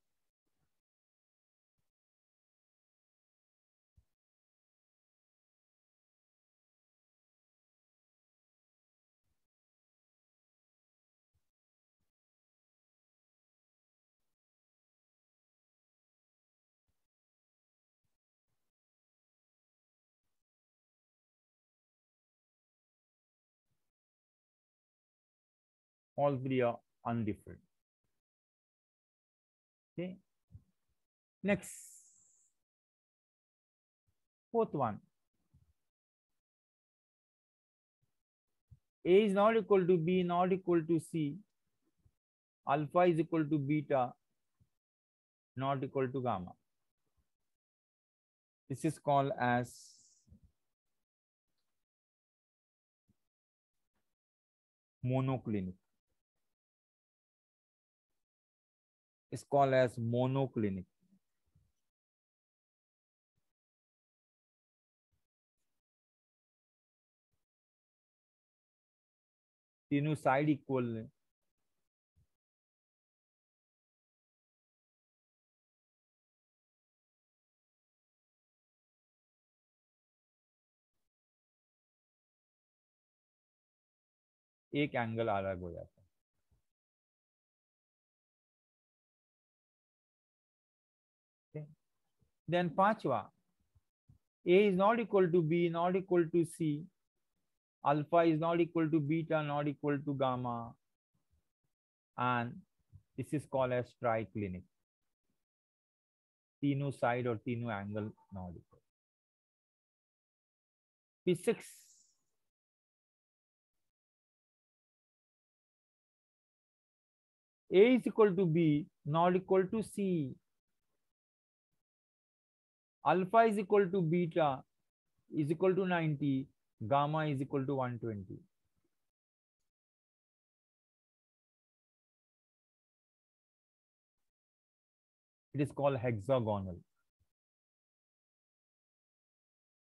All three are undifferent. Okay. Next, fourth one. A is not equal to B, not equal to C. Alpha is equal to beta, not equal to gamma. This is called as monoclinic. It's called as monoclinic. तीनों side equal है. एक angle अलग हो जाता है. Then पांचवा, A is not equal to B, not equal to C. Alpha is not equal to beta, not equal to gamma. And this is called as triclinic. तीनों side और तीनों angle not equal. P6. A is equal to B, not equal to C. Alpha is equal to beta is equal to 90. Gamma is equal to 120. It is called hexagonal.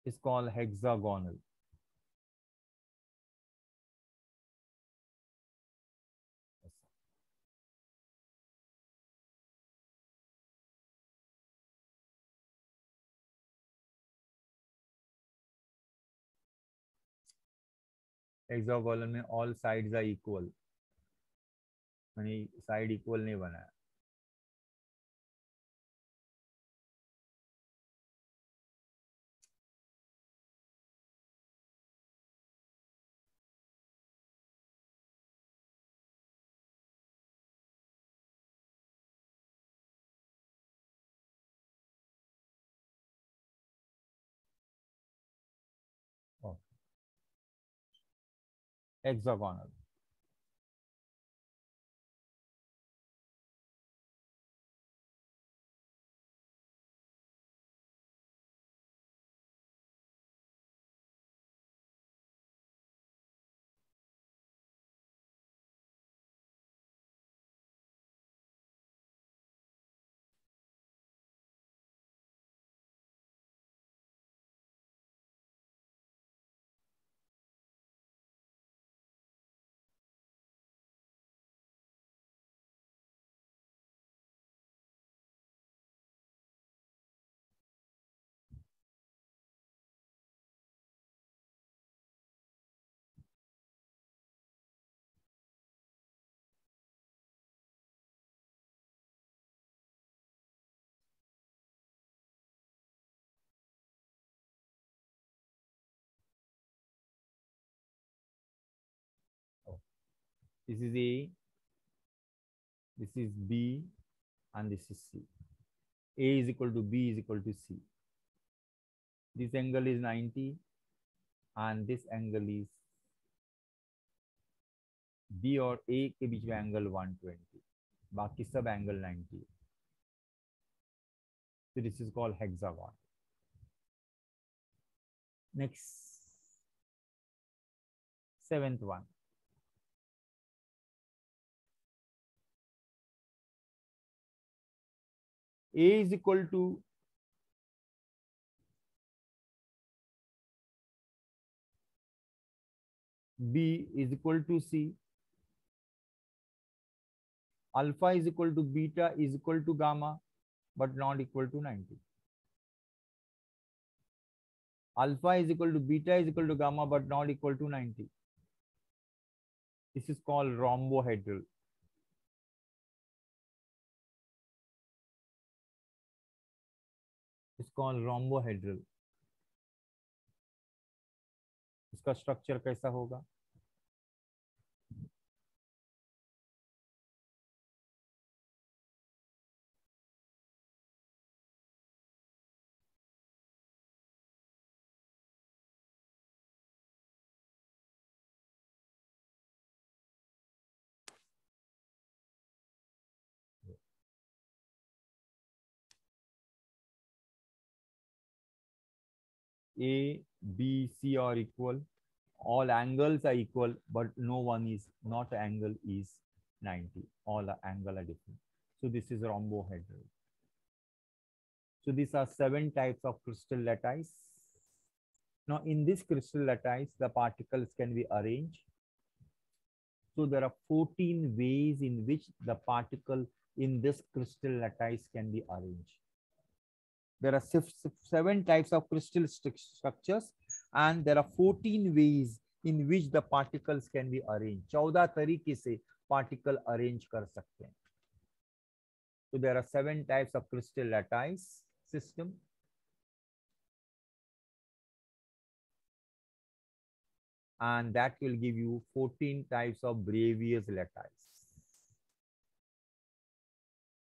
It's called hexagonal. Hexagonal में all sides are equal. यानी side equal नहीं बना है. Hexagonal. This is A, this is B, and this is C. A is equal to B is equal to C. This angle is 90 and this angle is B और A के बीच में angle 120, बाकी सब angle 90. So this is called hexagon. Next, 7th one. A is equal to B is equal to C. Alpha is equal to beta is equal to gamma, but not equal to 90. Alpha is equal to beta is equal to gamma, but not equal to 90. This is called rhombohedral. It's called rhombohedral. इसका structure कैसा होगा? A, B, C are equal. All angles are equal, but no one is not angle is 90. All angle are different. So this is rhombohedral. So these are 7 types of crystal lattice. Now in this crystal lattice, the particles can be arranged. So there are 14 ways in which the particle in this crystal lattice can be arranged. There are 7 types of crystal structures and there are 14 ways in which the particles can be arranged. 14 तरीके से particle arrange कर सकते हैं. So there are 7 types of crystal lattice system. And that will give you 14 types of Bravais lattice.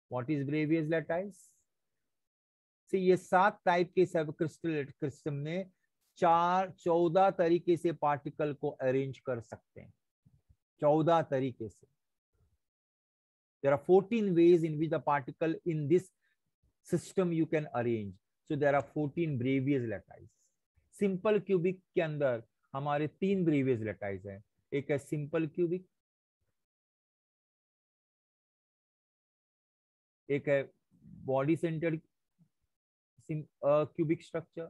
What is Bravais lattice? See, ये 7 type के सब crystal system में 14 तरीके से पार्टिकल को अरेंज कर सकते हैं. 14 तरीके से. There are 14 ways in which the particle in this system you can arrange. So there are 14 Bravais lattice. Simple cubic के अंदर हमारे 3 Bravais lattice है. एक है सिंपल क्यूबिक, एक है बॉडी सेंटर्ड cubic structure,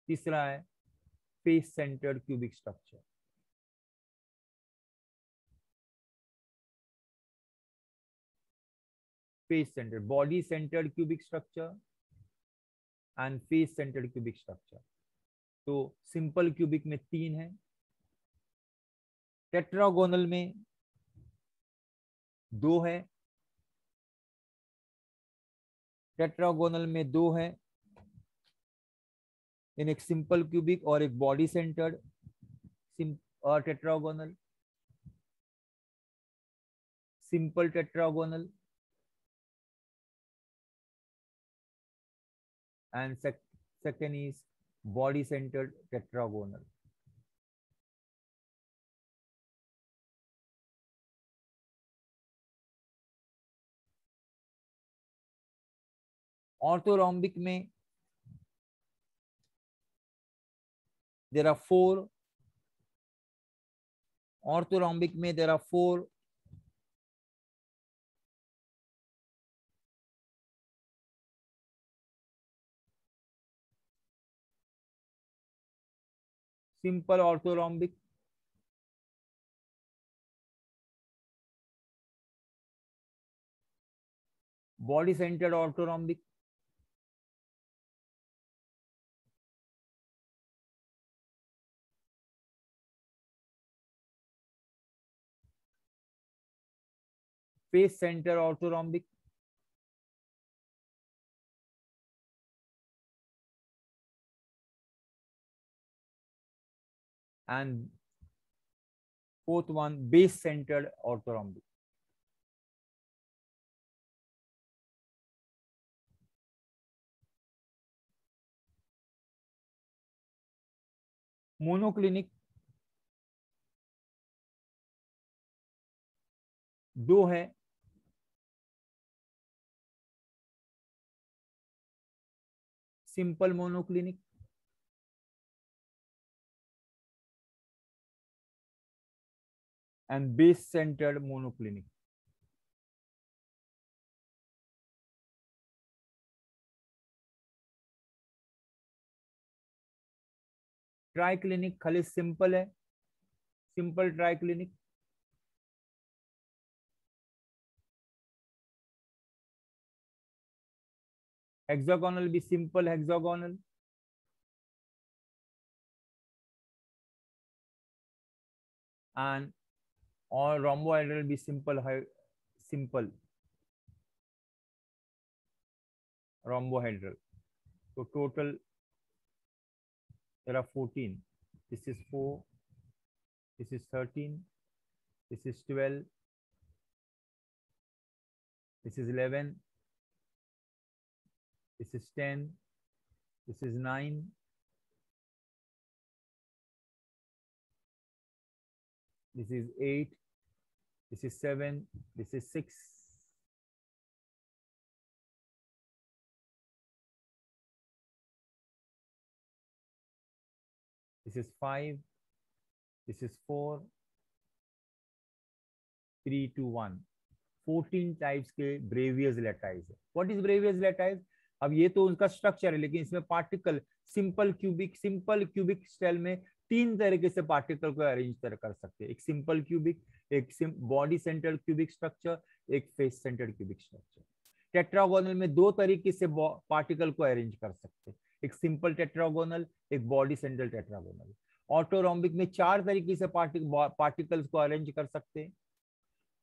तीसरा है face centered cubic structure. Face centered, body centered cubic structure and face centered cubic structure. तो सिंपल क्यूबिक में 3 है, टेट्रागोनल में 2 है, टेट्रागोनल में 2 है, इन एक सिंपल क्यूबिक और एक body centred tetragonal, simple tetragonal and second is body centered tetragonal. Orthorhombic में there are 4. Orthorhombic में there are 4. Simple orthorhombic, body centered orthorhombic, face center orthorhombic, and fourth one base centered orthorhombic. Monoclinic दो है, simple monoclinic and base centered monoclinic. Triclinic खाली simple है, simple triclinic. Hexagonal भी simple hexagonal. and और rhombohedral भी simple है, simple rhombohedral. तो total there are 14. This is 4, this is 13, this is 12, this is 11, this is 10, this is 9, this is 8, this is 7, this is 6, this is 5, this is 4, 3, 2, 1. 14 types के Bravais lattice है. What is Bravais lattice? अब ये तो उनका structure है, लेकिन इसमें particle simple cubic style में तीन तरीके से पार्टिकल को अरेंज कर सकते हैं. एक सिंपल क्यूबिक, एक बॉडी सेंटर्ड क्यूबिक स्ट्रक्चर, एक face centred cubic structure. Tetragonal में दो तरीके से पार्टिकल को अरेंज कर सकते हैं, एक सिंपल टेट्रागोनल, एक बॉडी सेंटर्ड टेट्रागोनल. ऑर्थोरॉम्बिक में चार तरीके से पार्टिकल्स को अरेंज कर सकते हैं.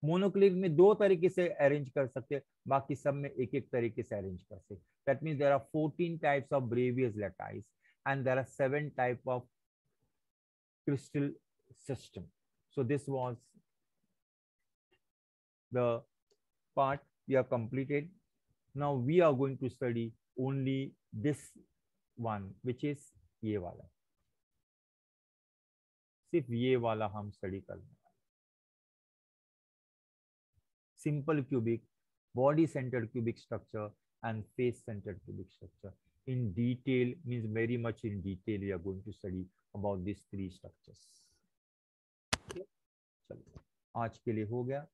मोनोक्लिनिक में दो तरीके से अरेंज कर सकते हैं, बाकी सब में एक एक तरीके से अरेंज कर सकते. That means there are 14 types of Bravais lattice and there are 7 type of crystal system. So this was the part we have completed. Now we are going to study only this one, which is ये वाला. सिर्फ ये वाला हम study कर रहे हैं. Simple cubic, body centered cubic structure and face centered cubic structure. In detail, means very much in detail we are going to study about these three structures. चलो आज के लिए हो गया.